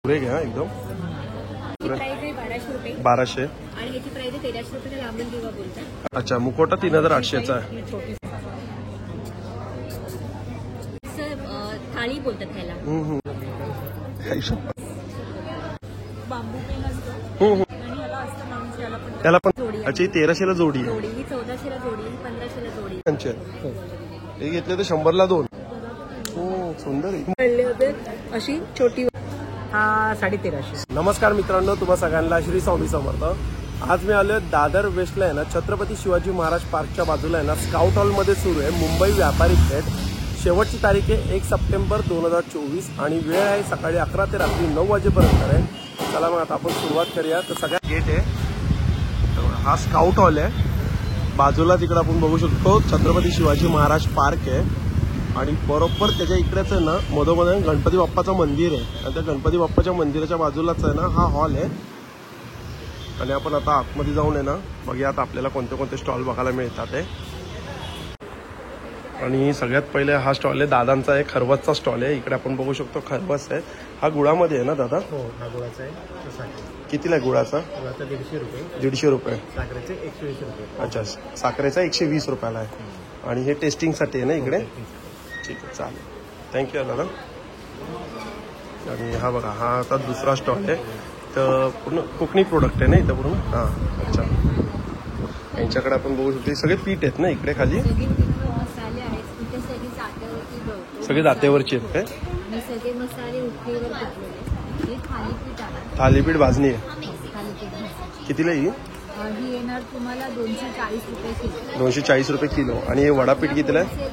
पुरे घ्या एकदम. प्राइस आहे 1200 रुपये. 1200. आणि याची प्राइस आहे 1300 रुपये. लांबून दिवा बोलतात. अच्छा, मुकोटा 3800चा आहे. थाळी बोलतात ह्याला. बांबू पेन असतो आणि ह्याला असतं 900 ला पण. त्याला पण. अच्छा, ही 1300ला जोडी आहे. जोडी ही 1400ला जोडी, ही 1500ला जोडी. हे घेतले तर 100ला 2. हो, सुंदर आहे. अशी छोटी. हा 1350. नमस्कार मित्रांनो, तुम्हा सगळ्यांना श्री स्वामी समर्थ. आज मी आलोय दादर वेस्टला आहे ना, छत्रपती शिवाजी महाराज पार्कच्या बाजूला आहे ना, स्काउट हॉलमध्ये सुरू आहे मुंबई व्यापारी भेट. शेवटची तारीख आहे 1 सप्टेंबर 2024 आणि वेळ आहे सकाळी 11 ते रात्री 9 वाजेपर्यंत आहे. चला मग आता आपण सुरुवात करूया. तर सगळ्यात गेट आहे, हा स्काउट हॉल आहे. बाजूला तिकडे आपण बघू शकतो छत्रपती शिवाजी महाराज पार्क आहे आणि बरोबर त्याच्या इकडेच आहे ना, मधोमध गणपती बाप्पाचं मंदिर आहे आणि त्या गणपती बाप्पाच्या मंदिराच्या बाजूलाच आहे ना हा हॉल आहे. आणि आपण आता आतमध्ये जाऊन आहे ना बघूया आता आपल्याला कोणते कोणते स्टॉल बघायला मिळतात आहे. आणि सगळ्यात पहिले हा स्टॉल आहे दादांचा आहे, खरवसचा स्टॉल आहे. इकडे आपण बघू शकतो खरवस आहे. हा गुळामध्ये आहे ना दादा? हो, हा गुळाचा आहे. कितीला आहे गुळाचा? 150 रुपये. 150 रुपये. साखरेचे 120 रुपये. अच्छा, साखरेचा 120 रुपयाला आहे. आणि हे टेस्टिंगसाठी आहे ना इकडे? ठीक आहे, चालेल. थँक्यू दादा. आणि हा बघा, हा आता दुसरा स्टॉल आहे. तर पूर्ण कोकणी प्रोडक्ट आहे ना इथं पूर्ण? हां, अच्छा. यांच्याकडे आपण बघू शकतो सगळे पीठ आहेत ना इकडे खाली? मसाले आहेत इथे सगळे जात्यावरती बनवतो. सगळे जात्यावरचे आहेत काय? आणि सगळे मसाले उकळीवर टाकलेले. हे थालीपीठ आहे. थालीपीठ भाजणी आहे. थालीपीठ कितीला ही? ही येणार तुम्हाला 240 रुपये किलो. 240 रुपये किलो. आणि हे वडापीठ कितीला आहे?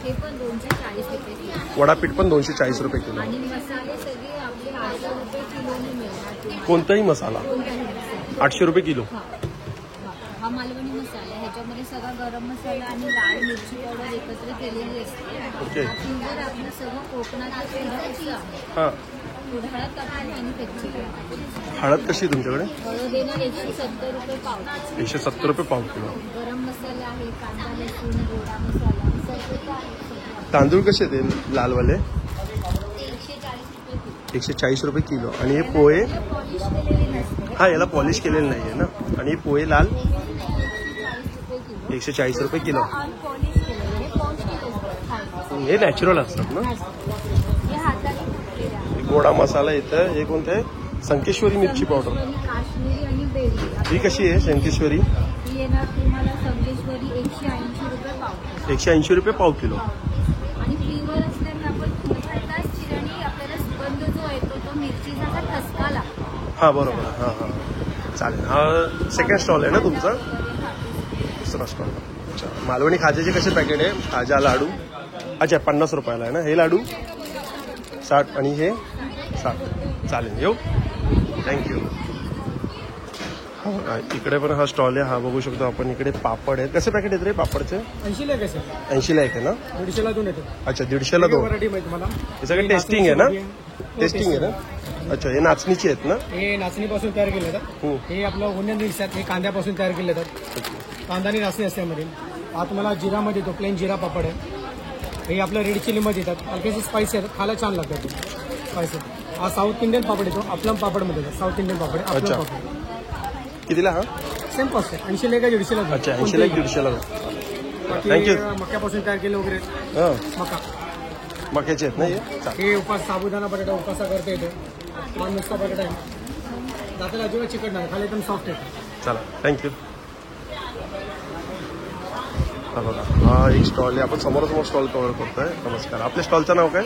हे पण 240 रुपये किलो. वडापीठ पण 240 रुपये किलो. आणि मसाले सगळे आपले 800 रुपये किलोने मिळणार. कोणताही मसाला 800 रुपये किलो. हा मालवणी मसाला, ह्याच्यामध्ये सगळा गरम मसाला आणि लाल मिरची पावडर एकत्र केलेली असते. ओके. प्युअर आपलं सगळं कोकणाचं हां. हळद टाकून आणि कच्ची. हळद कशी आहे तुमच्याकडे? हळद येणार 170 रुपये पाव. 170 रुपये पाव किलो. गरम मसाला आहे, कांदा लसूण गोडा मसाला सर्व आहे. तांदूळ कसे ते लालवाले? 140 रुपये किलो. 140 रुपये किलो. आणि हे पोहे? पॉलिश केलेले नसते. हा, याला पॉलिश केलेलं नाही आहे ना. आणि हे पोहे लाल 140 रुपये किलो. 140 रुपये किलो. अनपॉलिश केलेले, हे पौष्टिक असतात. हे नॅचरल असतात ना? हे हाताने कुटलेले आहे. गोडा मसाला येतं. हे कोणतं आहे? संकेश्वरी मिरची पावडर. काश्मीरी आणि बेली. ही कशी आहे संकेश्वरी? ही येणार तुम्हाला संकेश्वरी 180 रुपये पाव. 180 रुपये पाव किलो. आणि प्युअर असल्याने आपण खूपच चिरणी आपल्याला सुगंध जो येतो तो मिरचीचा ठसका लागतो. हां, बरोबर. हां हां, चालेल. हा सेकंड स्टॉल आहे ना तुमचा? दुसरा स्टॉल. अच्छा, मालवणी खाज्याचे कसे पॅकेट आहे? खाजा लाडू. अच्छा, 50 रुपयाला आहे ना हे लाडू? 60. आणि हे 60. चालेल, येऊ. थँक्यू. हा, इकडे पण हा स्टॉल आहे. हा बघू शकतो आपण. इकडे पापड आहेत. कसे पॅकेट आहेत रे पापडचे? 80ला कसे? 80ला एक आहे ना? 150ला 2 येतो. अच्छा, 150ला 2. व्हरायटी माहिती मला. हे सगळे टेस्टिंग आहे ना? टेस्टिंग आहे ना? अच्छा, हे नाचणीची आहेत ना? हे नाचणीपासून तयार केले जातात. हे आपलं ओनियन रिंग्स आहेत. हे कांद्यापासून तयार केले जातात. कांदा आणि नाचणी असते यामध्ये. हा तुम्हाला जिरामध्ये येतो, प्लेन जिरा पापड आहे. हे आपलं रेड चिलीमध्ये येतात. हलकेसे स्पायसी आहेत, खायला छान लागतात स्पायसी. हा साऊथ इंडियन पापड येतो. आपलम पापडमध्ये येतो. साऊथ इंडियन पापड आहे. अच्छा. आपलम पापड कितीला हा? सेम कॉस्ट आहे. 80ला का 150ला. अच्छा, 80ला 150ला. थँक्यू. मक्यापासून तयार केले वगैरे. हां, मका मक्याचे आहेत ना हे? हे उपास साबुदाणा बटाटा उपासा करता येतो. मान नुसता बटाटा आहे. दाताला अजिबात चिकट नाही, खाली एकदम सॉफ्ट आहे. चला, थँक्यू. हा बघा, हा एक स्टॉल आहे. आपण समोरासमोर स्टॉल कव्हर करतोय. नमस्कार. आपल्या स्टॉलचं नाव काय?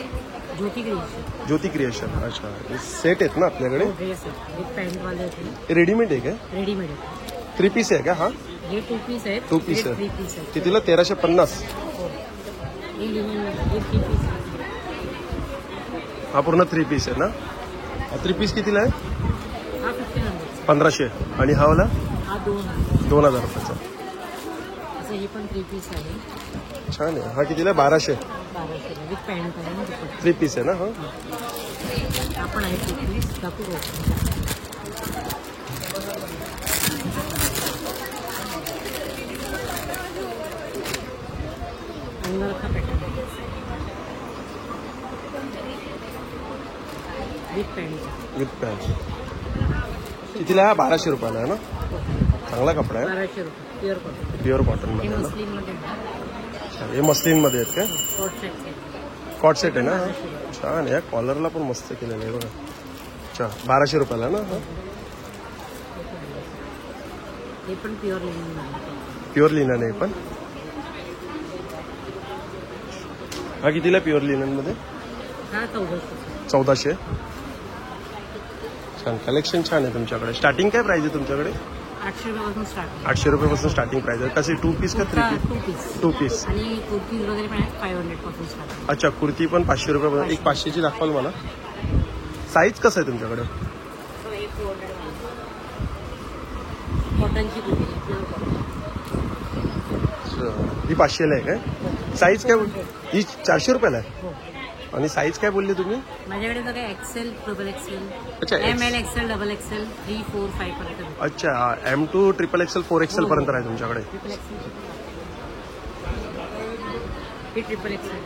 ज्योती क्रिएशन. अच्छा, हे सेट आहेत ना आपल्याकडे? हे रेडीमेड आहे काय? रेडीमेड 3 पीस आहे का? हा, हे 2 पीस आहेत. 2 पीस आहे. कितीला? 1350. हा पूर्ण 3 पीस आहे ना? हा 3 पीस कितीला आहे? 1500. आणि हा वाला? 2000 रुपयाचा. हे पण 3 पीस आहे. छान आहे. हा कितीला? 1200. 1200 विथ पॅन्ट आहे. 3 पीस आहे ना? हा, आपण आहे 3 पीस दाखवू. With pant. कितीला आहे? 1200 रुपयाला आहे ना. चांगला कपडा आहे, 1200 रुपये प्युअर कॉटन. प्युअर कॉटन मध्ये आहे ना. मस्लिन मध्ये अच्छा, हे मस्लिन मध्ये आहेत काय? Coat set. कॉट सेट आहे ना. छान आहे, कॉलरला पण मस्त केलेलं आहे बघा. अच्छा, 1200 रुपयाला ना. हे पण प्युअर लिनन. प्युअर लिनन आहे पण. हा कितीला प्युअर लिनन मध्ये? हा 1400. 1400. छान कलेक्शन, छान आहे तुमच्याकडे. स्टार्टिंग काय प्राइस आहे तुमच्याकडे? 800 रुपयापासून स्टार्ट. 800 रुपयापासून स्टार्टिंग प्राइस आहे. कसे 2 पीस का 3 पीस? 2 पीस. 2 पीस. आणि कुर्तीज वगैरे पण आहेत 500 पासून स्टार्ट. अच्छा, कुर्ती पण 500 रुपयापासून. एक 500ची दाखवाल मला. साईज कसं आहे तुमच्याकडे? कॉटनची कुर्ती प्युअर कॉटन. ही 500ला आहे काय? साईज काय बोलली? ही 400 रुपयाला आहे. हो. आणि साईज काय बोलली तुम्ही? माझ्याकडे बघा एक्सेल, डबल एक्सेल, अच्छा, ML एक्सेल, डबल एक्सेल, 3, 4, 5 पर्यंत. अच्छा, M2 XXL 4XL पर्यंत आहे तुमच्याकडे. Triple XL. ही ट्रिपल एक्सेल.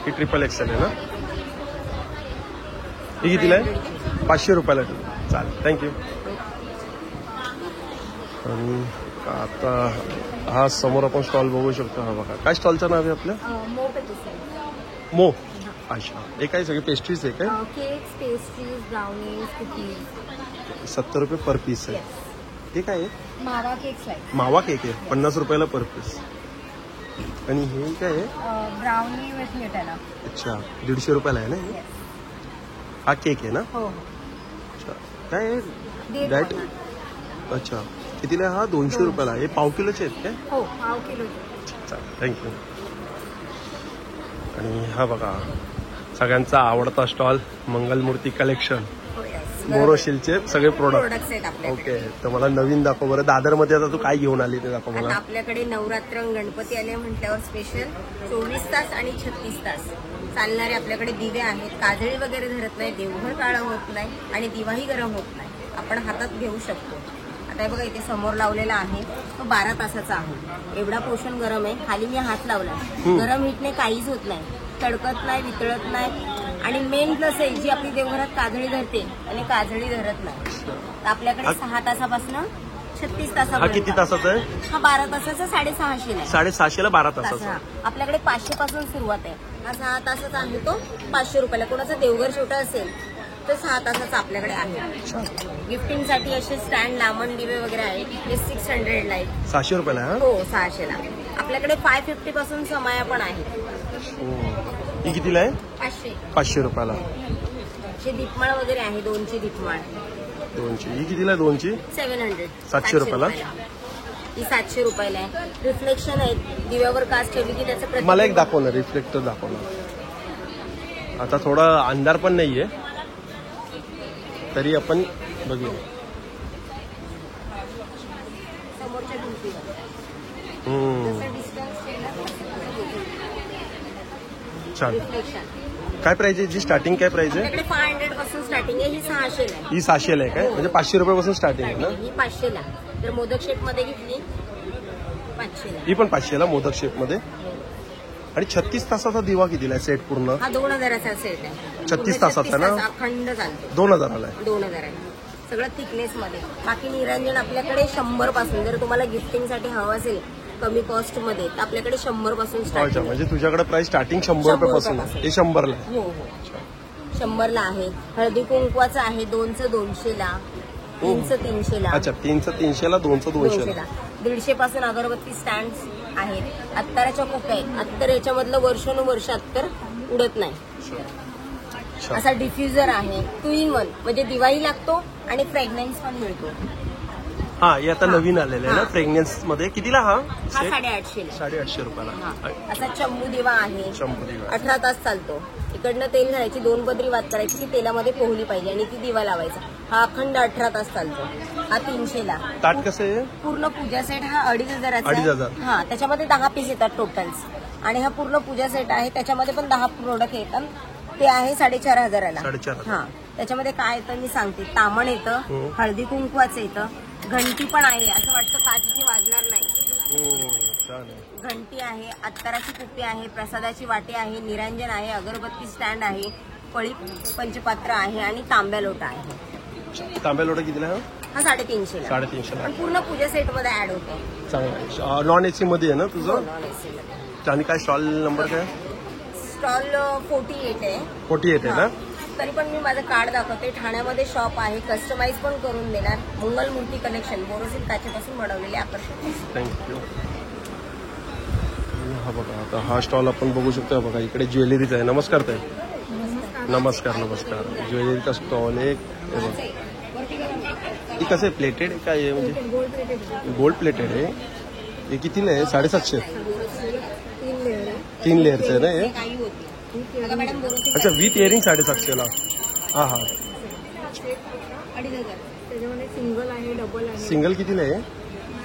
ही XXL आहे ना. ही कितीला आहे? 500 रुपयाला. चालेल, थँक्यू. आणि आता हा समोर आपण स्टॉल बघू शकतो. हा बघा, काय स्टॉलचं नाव आहे आपलं? मो. अच्छा, हे काय सगळे पेस्ट्रीज आहे काय? Cakes, pastries, brownies, cookies. 70 रुपये पर पीस आहे. हे काय आहे? मावा केक्स आहे. मावा केक आहे, 50 रुपयाला पर पीस. आणि हे काय आहे? Brownie with Nutella. अच्छा, 150 रुपयाला आहे ना हे? हा केक आहे ना. हो. अच्छा, काय आहे? डाएट. अच्छा, कितीला हा? 200 रुपयाला. हे पाव किलोचे आहेत काय? हो, पाव किलो. चालेल, थँक्यू. आणि हा बघा सगळ्यांचा आवडता स्टॉल, मंगलमूर्ती कलेक्शन. बोरोशिलचे सगळे प्रोडक्ट आहेत आपल्याकडे. ओके, तर मला नवीन दाखव बरं. दादरमध्ये आता तू काय घेऊन आली ते दाखव आता मला. आपल्याकडे नवरात्र गणपती आले म्हटल्यावर स्पेशल 24 तास आणि 36 तास चालणारे आपल्याकडे दिवे आहेत. काजळी वगैरे धरत नाही, देवघर काळं होत नाही आणि दिवाही गरम होत नाही. आपण हातात घेऊ शकतो. आता हे बघा इथे समोर लावलेला आहे तो 12 तासाचा आहे. एवढा पोषण गरम आहे. खाली मी हात लावला, गरम हिटने काहीच होत नाही, तडकत नाही, वितळत नाही. आणि मेन प्लस आहे जी आपली देवघरात काजळी धरते आणि काजळी धरत नाही. तर आपल्याकडे 6 तासापासून 36 तासापर्यंत. हा किती तासाचा आहे? हा 12 तासाचा 650 ला. 650ला 12 तासाचा. आपल्याकडे 500 पासून सुरुवात आहे. हा 6 तासाचा आहे तो 500 रुपयाला. कोणाचा देवघर छोटा असेल तर 6 तासाचा आपल्याकडे आहे. गिफ्टिंगसाठी असे स्टँड, लांबण दिवे वगैरे आहेत. हे 600 ला आहे. 600 रुपयाला आहे. हो, 600 ला. आपल्याकडे 550 पासून समाया पण आहेत. ही कितीला आहे? 500. 500 रुपयाला. हे दीपमाळ वगैरे आहे, 2ची दीपमाळ. 2ची. ही कितीला आहे? 2ची 700. 700 रुपयाला. ही 700 रुपयाला आहे. रिफ्लेक्शन आहेत, दिव्यावर काच ठेवली की त्याचं प्रतिबिंब. मला एक दाखव ना, रिफ्लेक्टर दाखव ना. आता थोडा अंधार पण नाहीये तरी आपण बघूया. समोरच्या भिंतीवर जसं डिस्टन्स छान. रिफ्लेक्शन. काय प्राइस आहे? जी स्टार्टिंग काय प्राइस आहे? आपल्याकडे 500 पासून स्टार्टिंग आहे. ही 600 ला आहे. ही 600 ला आहे काय? म्हणजे 500 रुपयापासून स्टार्टिंग आहे ना. ही 500 ला. जर मोदक शेप मध्ये घेतली 500 ला. ही पण 500 ला मोदक शेप मध्ये. आणि 36 तासाचा दिवा कितीला आहे सेट पूर्ण? हा 2000चा सेट आहे. 36 तासाचा ना? अखंड चालतो. 2000ला आहे. 2000 सगळं थिकनेस मध्ये. बाकी निरंजन आपल्याकडे 100 पासून. जर तुम्हाला गिफ्टिंगसाठी हवं असेल कमी कॉस्ट मध्ये तर आपल्याकडे 100 पासून अच्छा, स्टार्ट. म्हणजे तुझ्याकडे प्राइस स्टार्टिंग 100 रुपयापासून आहे. हे 100 ला आहे. हो हो, 100 ला आहे. हळदी कुंकवाचं आहे 2चं 200 ला, 3चं 300 ला. अच्छा, 3चं 300 ला, 2चं 200 ला. 150 पासून अगरबत्ती स्टँड आहेत. अत्तराच्या कुप्या आहेत. अत्तर याच्यामधलं वर्षानुवर्ष अत्तर उडत नाही. असा डिफ्युजर आहे 2 in 1. म्हणजे दिवाही लागतो आणि फ्रेग्रन्स पण मिळतो. हा, हे आता नवीन आलेलं आहे ना फ्रेग्रन्स मध्ये. कितीला हा? हा 850 ला. 850 रुपयाला. असा चंबू दिवा आहे. शंभर दिवा. 18 तास चालतो. इकडनं तेल घालायची, 2 पदरी वात करायची, ती तेलामध्ये पोहली पाहिजे आणि ती दिवा लावायचा. हा अखंड 18 तास चालतो. हा 300 ला. ताट कसं आहे? पूर्ण पूजा सेट हा 2500 चा. 2500. हा, त्याच्यामध्ये 10 पीस येतात टोटल्स. आणि हा पूर्ण पूजा सेट आहे, त्याच्यामध्ये पण 10 प्रोडक्ट येतात. ते आहे 4500 ला. 4500. हा, त्याच्यामध्ये काय येतं मी सांगते. तामण येतं, हळदी कुंकवाचं येतं, घंटी पण आहे. असं वाटतं काचेची वाजणार नाही. घंटी आहे, अत्तराची कुप्पी आहे, प्रसादाची वाटी आहे, निरंजन आहे, अगरबत्ती स्टँड आहे, पळी पंचपात्र आहे आणि तांब्या लोटा आहे. तांब्या लोटा कितीला आहे हा 350 ला. 350 पण पूर्ण पूजा सेट मध्ये ऍड होतो. चांगला आहे. नॉन एसी मध्ये आहे ना तुझं? नॉन-एसी मध्ये. आणि काय स्टॉल नंबर काय? स्टॉल 48 आहे. 48 आहे ना? तरी पण मी माझं कार्ड दाखवते. ठाण्यामध्ये शॉप आहे, कस्टमाइज पण करून देणार. मंगल मूर्ती कलेक्शन बोरोसिल काचेपासून बनवलेले आकर्षक. थँक्यू. हा बघा, आता हा स्टॉल आपण बघू शकतो. बघा इकडे ज्वेलरीचा आहे. नमस्कार ताई. नमस्कार नमस्कार. ज्वेलरीचा स्टॉल आहे. हे बघा ही कसं आहे, प्लेटेड आहे काय म्हणजे? गोल्ड प्लेटेड आहे. हे कितीला आहे? 750. 3 लेअरचं आहे ना हे? काही होती बघा मॅडम, बोरोसिल अच्छा, विथ इयरिंग 750 ला. हा हा. 2500. त्याच्यामध्ये सिंगल आहे, डबल आहे. सिंगल कितीला आहे?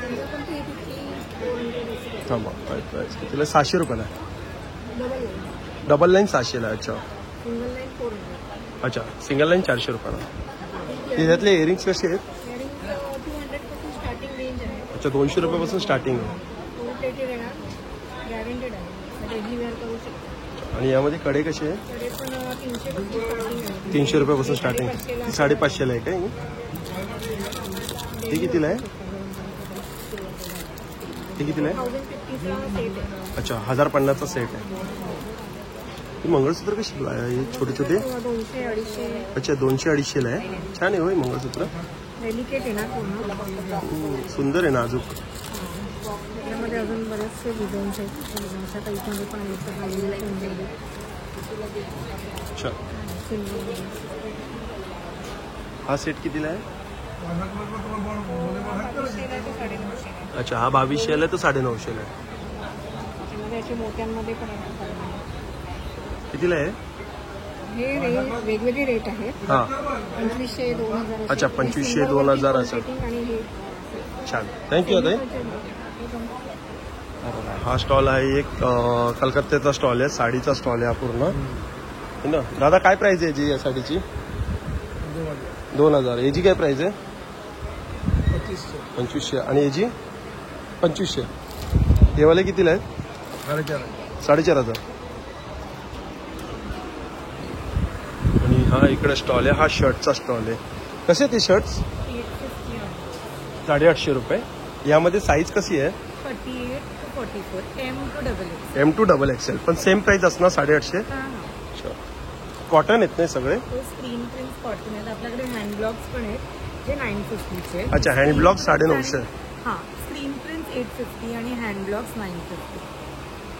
सिंगल पण 350, 400 थांबा, प्राइस कितीला? 600 रुपयाला आहे. डबल आहे. डबल लाईन 600 ला. अच्छा सिंगल लाईन 400. अच्छा. सिंगल लाईन 400 रुपयाला. त्याच्यातले इयरिंग्स कसे आहेत? इयरिंग 200 पासून स्टार्टिंग रेंज आहे. अच्छा, 200 रुपयापासून स्टार्टिंग आहे. फुल प्लेटेड येणार, गॅरंटेड आहे. डेली वेअर करू शकतो. आणि यामध्ये कडे कसे आहे? कडे पण 300 पासून स्टार्टिंग आहे. 300 रुपयापासून स्टार्टिंग. 550 ला आहे काय? हे कितीला आहे? हे कितीला आहे? 1050 चा सेट आहे. अच्छा, 1050चा सेट आहे. ही मंगळसूत्र कशी आहे? छोटे छोटे. 200, 250. अच्छा, 200-250 ला आहे. छान आहे होय मंगळसूत्र. डेलिकेट येणार पूर्ण. सुंदर आहे नाजूक. त्यामध्ये अजून बरेचसे डिझाईन्स आहेत. अशा टाईपमध्ये पण आहेत. अच्छा, हा सेट कितीला आहे? अच्छा, हा 2200 ला आहे, तो 950 ला आहे. त्यामध्ये असे मोत्यांमध्ये पण आहेत. कितीला आहे? हे वेगवेगळे रेट आहेत. हा 2500, 2000. अच्छा, 2500, 2000 असं. आणि हे छान, थँक्यू आता. हा स्टॉल आहे एक कलकत्त्याचा स्टॉल आहे. साडीचा स्टॉल आहे हा पूर्ण है ना. दादा काय प्राइस आहे याची? या साडीची 2000. याची काय प्राइस आहे? 2500. आणि याची 2500. हे वाले कितीला आहेत? 4,500. आणि हा इकडे स्टॉल आहे. हा शर्टचा स्टॉल आहे. कसे ते शर्ट्स? 850 रुपये. यामध्ये साईज कशी आहे? 38 to 44, M to XXL. M to XXL. पण सेम प्राइस असणार 850. कॉटन आहेत नाही सगळे? हे स्क्रीन प्रिंट कॉटन आहेत. आपल्याकडे हँड ब्लॉक्स पण आहेत जे 950चे. अच्छा, हँड ब्लॉक 950. हा, स्क्रीन प्रिंट 850 आणि हँड ब्लॉक्स 950.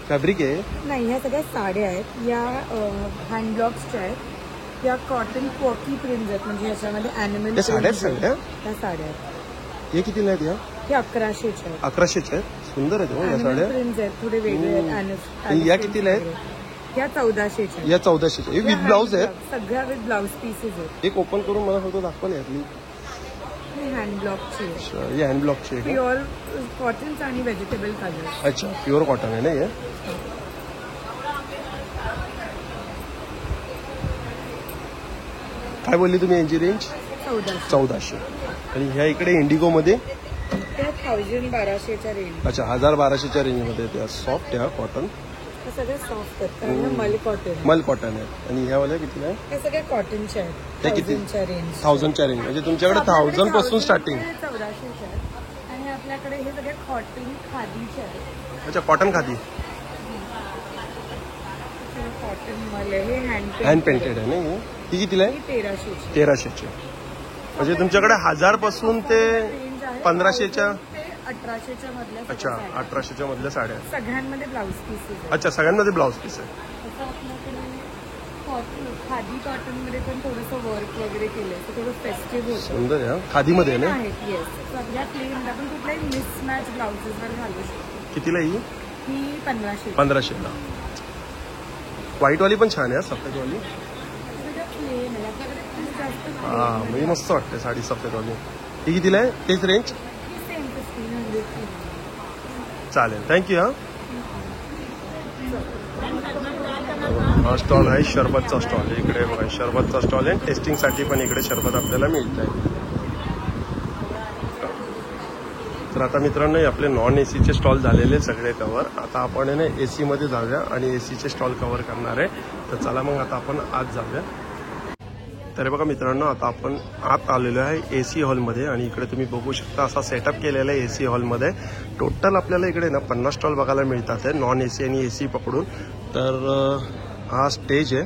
फॅब्रिक आहे? नाही, ह्या सगळ्या साड्या आहेत. या हँड ब्लॉक्सच्या आहेत. या कॉटन पॉकी प्रिंट आहेत. म्हणजे ह्याच्यामध्ये अॅनिमल. त्या साड्या आहेत सगळ्या? त्या साड्या आहेत. हे कितीला आहेत? या हे 1100चे आहेत. 1100चे आहेत. सुंदर आहेत हो या साड्या. प्रिंट आहेत, थोडे वेगळे आहेत. आणि या कितीला आहेत? ह्या 1400च्या. या 1400चे. हे विथ ब्लाऊज आहेत? सगळ्या विथ ब्लाऊज पीसेस आहेत. एक ओपन करून मला फक्त दाखवले यातली. ही हँड ब्लॉकची आहे. ही हँड ब्लॉकची आहे का? प्युअर कॉटन्स आणि व्हेजिटेबल कलर. अच्छा, प्युअर कॉटन आहे ना हे? काय बोलली तुम्ही यांची रेंज? 1400. आणि ह्या इकडे इंडिगो मध्ये त्या 1200च्या रेंज. अच्छा, 1000-1200च्या रेंजमध्ये त्या सॉफ्ट आहे कॉटन. त्या सगळ्या सॉफ्ट आहेत कारण ह्या मल कॉटन. मल कॉटन आहे. आणि ह्या वाल्या कितीला आहे? त्या सगळ्या कॉटनच्या आहेत. त्या किती? 1000च्या रेंज. 1000च्या रेंज. म्हणजे तुमच्याकडे 1000 पासून स्टार्टिंग. 1400च्या आहेत. आणि आपल्याकडे हे सगळे कॉटन खादीचे आहेत. अच्छा, कॉटन खादी. कॉटन मल आहे. हे हँड पेंटेड आहे ना? ही कितीला आहे? 1300ची. 1300ची. म्हणजे तुमच्याकडे 1000 पासून ते 1500च्या. 1800च्या मधल्या. अच्छा, 1800च्या मधल्या साड्या. सगळ्यांमध्ये ब्लाऊज पीसेस आहेत. अच्छा, सगळ्यांमध्ये ब्लाऊज पीस आहे. तसं आपल्याकडे खादी कॉटन मध्ये पण थोडंसं वर्क वगैरे केलंय. थोडं फेस्टिव्ह होतं. सुंदर आहे. खादीमध्ये आहे ना? आहेत. येस, सगळ्या प्लेन आपण कुठल्याही मिसमॅच ब्लाउजेसवर घालू शकतो. कितीला ही? ही 1500. 1500ला. व्हाईटवाली पण छान आहे. सफेदवाली. प्लेन आहे आपल्याकडे खूप जास्त. हा, म्हणजे मस्त वाटते साडी सफेदवाली. ही कितीला आहे? तेच रेंज? सेम 1500. चालेल, थँक्यू. हा स्टॉल आहे शरबतचा स्टॉल. इकडे बघा शरबतचा स्टॉल आहे. टेस्टिंगसाठी पण इकडे शरबत आपल्याला मिळत आहे. तर आता मित्रांनो, आपले नॉन एसीचे स्टॉल झालेले सगळे कव्हर. आता आपण आहे ना एसी मध्ये जाऊया आणि एसीचे स्टॉल कव्हर करणार आहे. तर चला मग आता आपण आत जाऊया. तर बघा मित्रांनो, आता आपण आत आलेलो आहे AC हॉलमध्ये आणि इकडे तुम्ही बघू शकता असा सेटअप केलेला आहे AC हॉलमध्ये. टोटल आपल्याला इकडे ना 50 स्टॉल बघायला मिळतात आहे, नॉन AC आणि AC पकडून. तर हा स्टेज आहे,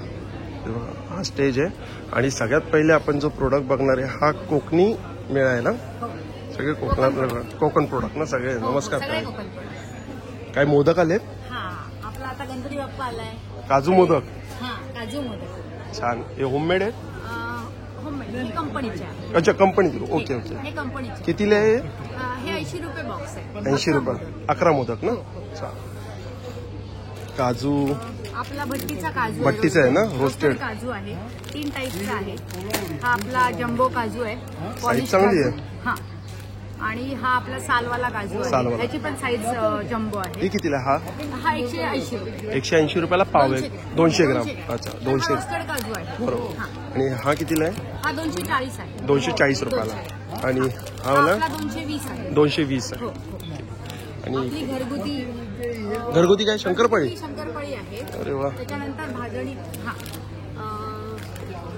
हा स्टेज आहे आणि सगळ्यात पहिले आपण जो प्रोडक्ट बघणार आहे हा कोकणी मेळा आहे ना. सगळे कोकणात कोकण प्रोडक्ट ना सगळे. नमस्कार ताई. काय मोदक आलेत? आपला आता गणपती बाप्पा आलाय. काजू मोदक. काजू मोदक छान. हे होममेड आहेत? होममेड कंपनीचे. अच्छा, कंपनीचे. Okay okay. हे कंपनीचे. कितीला आहे? हे 80 रुपये बॉक्स आहे. 80 रुपये 11 मोदक ना. काजू आपला भट्टीचा काजू भट्टीचा आहे ना, रोस्टेड काजू आहे. 3 टाईपचा आहे. हा आपला जम्बो काजू आहे, साईज चांगली आहे. हा. आणि हा आपला सालवाला काजू आहे, त्याची पण साईज जम्बो आहे. हे कितीला? हा 180 रुपये. 180 रुपयाला पाव आहे. 200 ग्राम. अच्छा, 200. रोस्टेड काजू आहे. बरोबर. आणि हा कितीला आहे? हा 240 आहे. 240 रुपयाला. आणि हा वाला आपला 220 आहे. 220 आहे. आणि आपली घरगुती काय शंकरपाळी? शंकरपाळी आहे. अरे वा. त्याच्यानंतर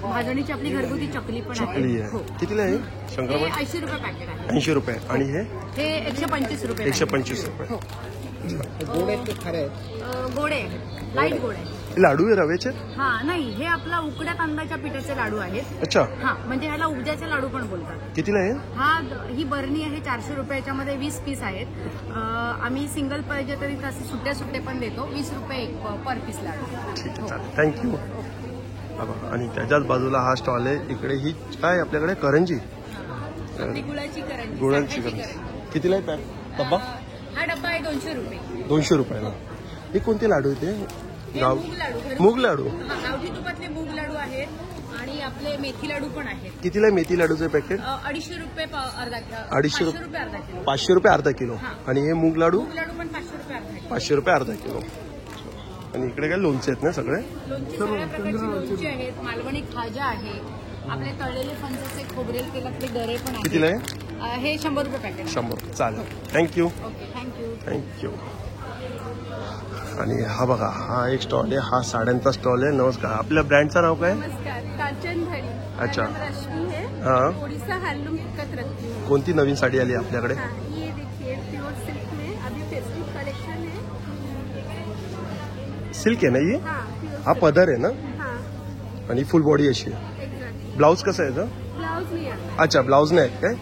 भाजणीची आपली घरगुती चकली पण चकली आहे. कितीला आहे शंकरपाळी? 80 रुपये पॅकेट आहे. 80 रुपये. आणि हे 125 रुपये. 125 रुपये. गोडे लाईट गोड आहे. लाडू आहे रव्याचे? हा नाही, हे आपला उकड्या तांदळाच्या पिठाचे लाडू आहेत. अच्छा. हा म्हणजे ह्याला उब्जाचे लाडू पण बोलतात. कितीला आहे? ही बरणी आहे 400 रुपये. याच्यामध्ये 20 पीस आहेत. आम्ही सिंगल पाहिजे तरी तसे सुट्टे सुट्टे पण देतो. 20 रुपये पर पीस लाडू. ठीक आहे, चालेल. थँक्यू. आणि त्याच्याच बाजूला हा स्टॉल आहे. इकडे ही काय आपल्याकडे करंजी, गुळाची करंजी. गुळाची करंजी. कितीला आहे डब्बा? हा डब्बा आहे 200 रुपये. 200 रुपयाला. हे कोणते लाडू आहेत? मूग लाडू. गावठी तुपातले मूग लाडू आहेत आणि आपले मेथी लाडू पण आहेत. कितीला आहे मेथी लाडूचे पॅकेट? 250 रुपये अर्धा किलो. 250 रुपये अर्धा किलो. 500 रुपये अर्धा किलो. आणि हे मूग लाडू? मूग लाडू पण 500 रुपये अर्धा किलो. 500 रुपये अर्धा किलो. आणि इकडे काय लोणचे आहेत ना सगळे? लोणचे सगळ्या प्रकारची लोणची आहेत. मालवणी खाजा आहे. आपले तळलेले फणसाचे खोबरेल तेलातले गरे पण आहेत. कितीला आहे? हे 100 रुपये पॅकेट. 100. चालेल. थँक्यू. Okay, thank you. थँक्यू. आणि हा बघा, हा एक स्टॉल आहे. हा साड्यांचा स्टॉल आहे. नमस्कार. आपल्या ब्रँडचं नाव काय? नमस्कार, कांचन धड़ी. अच्छा. रश्मि है. हाँ. ओडिशा हैंडलूम कट रखती हूँ. कोणती नवीन साडी आली आपल्याकडे? हाँ, ये देखिए प्योर सिल्क में अभी फेस्टिव कलेक्शन है. सिल्क आहे ना ही? हाँ, प्योर हा पदर आहे ना? हाँ, आणि फुल बॉडी अशी आहे. एग्जैक्टली. ब्लाउज कसं आहे याचं? ब्लाउज नहीं आता. अच्छा, ब्लाउज नाही आहे काय?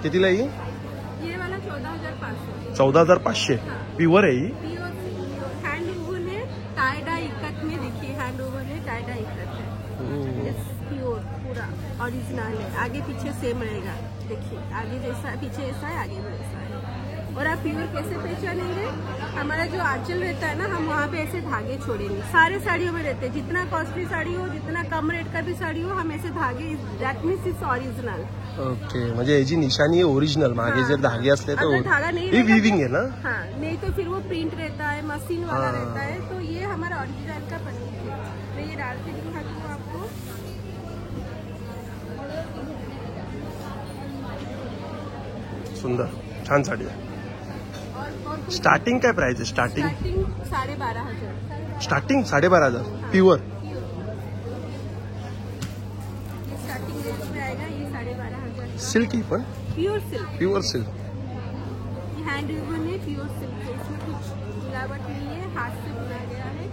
कितीला ही? ये वाला 14,500. 14,500. प्युअर आहे ही? प्योर हैंड वूवन है. टाई डाई इकत में देखिए हैंड वूवन है, टाई डाई इकत है. प्योर पूरा ओरिजिनल है. आगे पीछे सेम रहेगा. देखिए आगे जैसा पीछे ऐसा है, आगे भी ऐसा है. और आप प्योर कैसे पहचानेंगे? हमारा जो आंचल रहता है ना, हम वहाँ पे ऐसे धागे छोड़ेंगे. सारे साड़ियों में रहते हैं. जितना कॉस्टली साड़ी हो, जितना कम रेट का भी साड़ी हो, हम ऐसे धागे, that means its original. Okay. म्हणजे याची निशाणी आहे ओरिजिनल. मागे जर धागे असले अगर धागा नहीं ही रहेगा विविंग आहे ना? हाँ, नहीं तो फिर वो प्रिंट रहता है, मशीन वाला रहता है. तो ये हमारा ओरिजिनल का पनीर है. मैं ये डाल के दिखाती हूँ आपको. सुंदर, छान साडी आहे. और स्टार्टिंग काय प्राइस आहे? स्टार्टिंग 12,500. Starting 12,500 pure. ये स्टार्टिंग रेंज में आएगा. ये 12,500. सिल्क ही पण? Pure silk. Pure silk. ये हैंड रिबन है, प्योर सिल्क है. इसमें कुछ मिलावट नहीं है, हाथ से बुना गया है.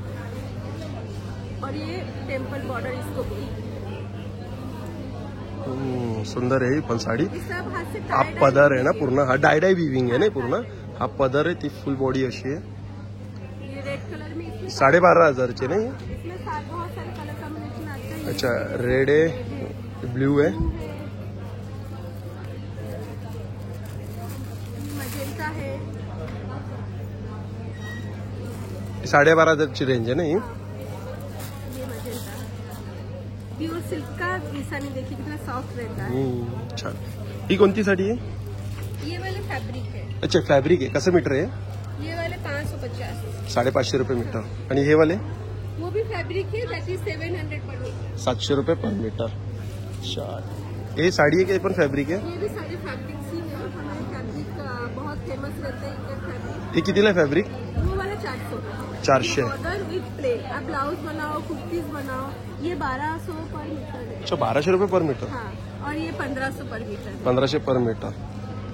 और ये टेम्पल बॉर्डर इसको बोलते हैं. सुंदर आहे ही पण साडी. ये सब हाथ से हा tie-dye पदर आहे ना है. पूर्ण? हा डाय विविंग आहे ना पूर्ण? हा पदर आहे, ती फुल बॉडी अशी आहे. ये रेड कलर में इसमें 12,500 नाही? इसमें बहुत सारे कलर कॉम्बिनेशन आते हैं. अच्छा, रेड आहे, ब्ल्यू आहे, मजेंटा है. 12,500ची रेंज आहे ना ही? ये मजेंटा प्योर सिल्क का निशानी देखिए कितना सॉफ्ट रहता है. छान. ही कोणती साडी आहे? ये वाले फैब्रिक है. अच्छा, फॅब्रिक आहे. कसं मीटर आहे? ये वाले 550. 550 रुपये मीटर. आणि हे वाले? वो भी फैब्रिक है, दैट इज 700 पर मीटर. 700 रुपये पर मीटर. छान. ये साड़ी है कि पण फॅब्रिक आहे? ये भी सारे फैब्रिक ही है. हमारे फैब्रिक बहुत फेमस रहते हैं इनके फैब्रिक. हे कितीला फॅब्रिक? वो वाला 400. 400 बॉर्डर विथ प्लेन, आप ब्लाउज बनाओ, कुर्तीज बनाओ, ये 1200 पर मीटर है। अच्छा 1200 रुपये पर मीटर. हाँ, और ये 1500 पर मीटर है। 1500 पर मीटर.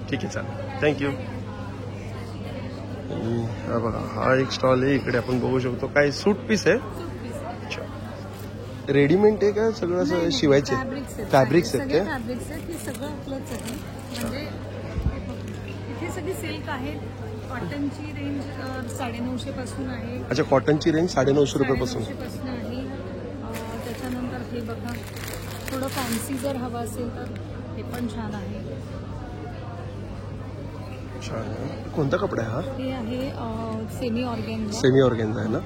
ठीक आहे चालेल, थँक्यू. हा बघा हा एक स्टॉल आहे, इकडे आपण बघू शकतो काय सूट पीस आहे. अच्छा रेडीमेड आहे का सगळं असं शिवायचे फॅब्रिक्स आहेत काय? फॅब्रिक्स आहेत, हे सगळं आपलंच आहे. म्हणजे इथे सगळी सिल्क आहे. कॉटनची रेंज 950 पासून आहे. अच्छा कॉटनची रेंज 950 रुपयापासून. 950 पासून आहे. त्याच्यानंतर हे बघा, थोडं फॅन्सी जर हवं असेल तर हे पण छान आहे. छान आहे. कोणता कपडा आहे हा? हे आहे सेमी ऑर्गेन्झा. सेमी ऑर्गेन्झा आहे ना.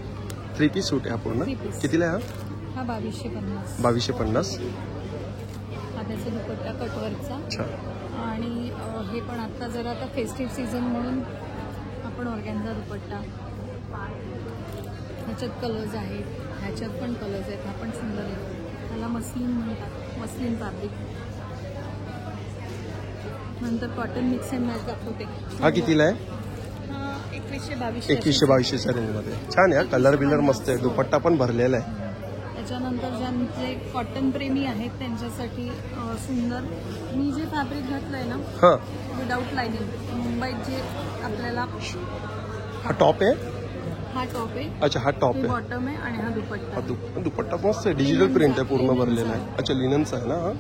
3 पीस सूट आहे हा पूर्ण. 3 piece. कितीला आहे हा 2250. 2250. हा त्याचा दुपट्टा कटवर्कचा. अच्छा आणि हे पण आता जरा आता फेस्टिव्ह सीझन म्हणून आपण ऑर्गेन्झा दुपट्टा. ह्याच्यात कलर्स आहेत, ह्याच्यात पण कलर्स आहेत. हा पण सुंदर आहे. त्याला मस्लिन म्हणतात, मस्लिन फॅब्रिक. नंतर कॉटन मिक्स अँड मॅच दाखवते. हा कितीला आहे? हा 2100-2200. 2100-2200 रेंजमध्ये. छान आहे. कलर बिलर मस्त आहे. दुपट्टा पण भरलेला आहे. त्याच्यानंतर ज्यांचे कॉटन प्रेमी आहेत त्यांच्यासाठी सुंदर. मी जे फॅब्रिक घातलंय ना हां विदाऊट लाइनिंग, मुंबईत जे आपल्याला. हा टॉप आहे. हा टॉप आहे, अच्छा हा टॉप हे आहे. बॉटम आहे आणि हा दुपट्टा. हा दुपट्टा मस्त आहे. डिजिटल प्रिंट आहे पूर्ण भरलेला आहे. अच्छा लिननचा आहे ना हा.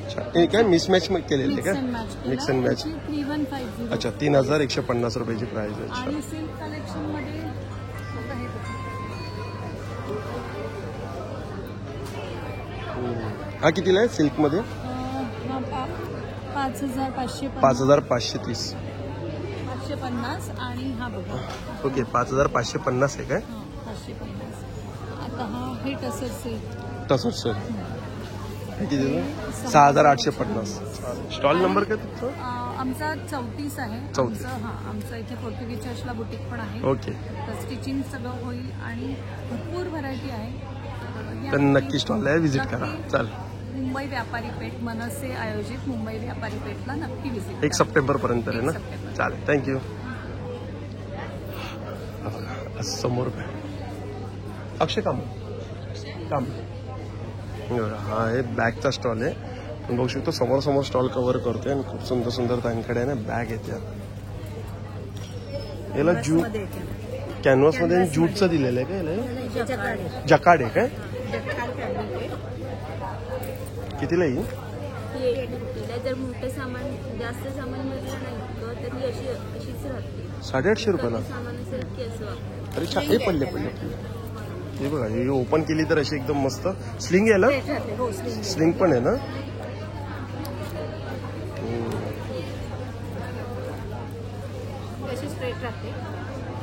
अच्छा हे काय मिसमॅच केलेलं आहे मिक्स काय? And match. Mix and match. 3150. अच्छा 3150 रुपयाची प्राइस आहे. अच्छा आणि सिल्क कलेक्शन मध्ये आता हे बघा. हा कितीला आहे सिल्कमध्ये? हा 5550. 5530. 550 आणि हा बघा. ओके 5550 आहे काय? हा 550. आता हा हे टसर सिल्क. तसंच सर किती 6850. स्टॉल नंबर काय तुमचा? आमचा 34 आहे. 34. आमचं इथे पोर्तुगीज चर्चला बुटीक पण आहे. ओके तर स्टिचिंग सगळं होईल आणि भरपूर व्हरायटी आहे. तर नक्की स्टॉलला व्हिजिट करा. चाल मुंबई व्यापारी पेठ मनसे आयोजित मुंबई व्यापारी पेठला नक्की व्हिजिट. 1 सप्टेंबरपर्यंत आहे ना. 1 सप्टेंबर. चालेल थँक्यू. समोर अक्षय काम हा आहे बॅगचा स्टॉल आहे. तुम्ही बघू शकतो समोर समोर स्टॉल कव्हर करतोय आणि खूप सुंदर सुंदर त्यांकडे आहे ना बॅग येते. याला जूट कॅनव्हास मध्ये जूटचं दिलेलं आहे का? याला जकार्ड आहे काय? कितीला येईल? जर मोठं सामान जास्त सामान म्हटलं नाही तर ही अशीच राहते. 850 रुपयाला. सामान असेल की असं वापरते. अरे छान. हे पडले हे बघा हे ओपन केली तर अशी एकदम मस्त स्लिंग आहे ना. स्लिंग पण आहे ना. अशी स्ट्रेट राहते.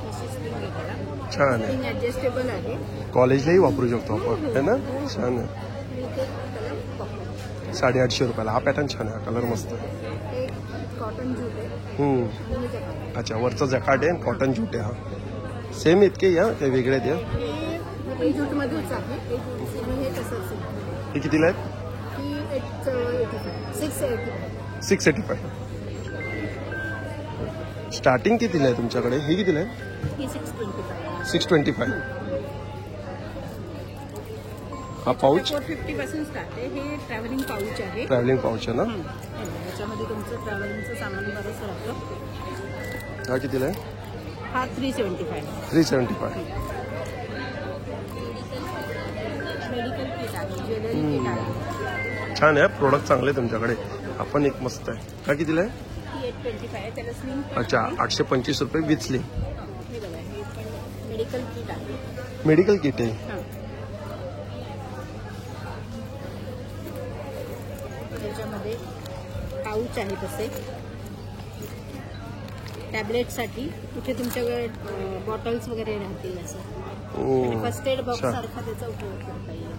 अशी स्प्रिंग येते. छान आहे. स्प्रिंग ऍडजस्टेबल आहे. कॉलेजलाही वापरू शकतो आपण है ना. छान आहे. 850 रुपयाला. हा पॅटर्न छान आहे. कलर मस्त आहे. कॉटन जूट आहे. अच्छा वरचा जकार्ड आहे कॉटन जूट आहे. हा सेम आहेत की या काही वेगळे आहेत या? हे जूट मध्येच आहे. हे तसंच आहे. हे कितीला आहेत? ही 680. 685. स्टार्टिंग कितीला आहे तुमच्याकडे? हे कितीला आहे? ही 625. 625. हा पाऊच 450 पासून स्टार्ट आहे. हे ट्रॅव्हलिंग पाऊच आहे. ट्रॅव्हलिंग पाऊच आहे ना. याच्यामध्ये तुमचं ट्रॅव्हलिंगचं सामान बरंच राहतं. हा कितीला आहे? हा 375. 375. मेडिकल किट आहे. ज्वेलरी किट आहे. छान आहे. प्रोडक्ट चांगले आहे तुमच्याकडे. हा पण एक मस्त आहे. हा कितीला आहे? ही 825 आहे. त्याला स्लिंग. अच्छा 825 रुपये विथ स्लिंग. हे बघा हे पण मेडिकल किट आहे. मेडिकल किट आहे. त्याच्यामध्ये पाऊच आहे तसे टॅबलेटसाठी. इथे तुमच्याकडे बॉटल्स वगैरे राहतील असं. फर्स्ट एड बॉक्स सारखा त्याचा उपयोग करता येईल.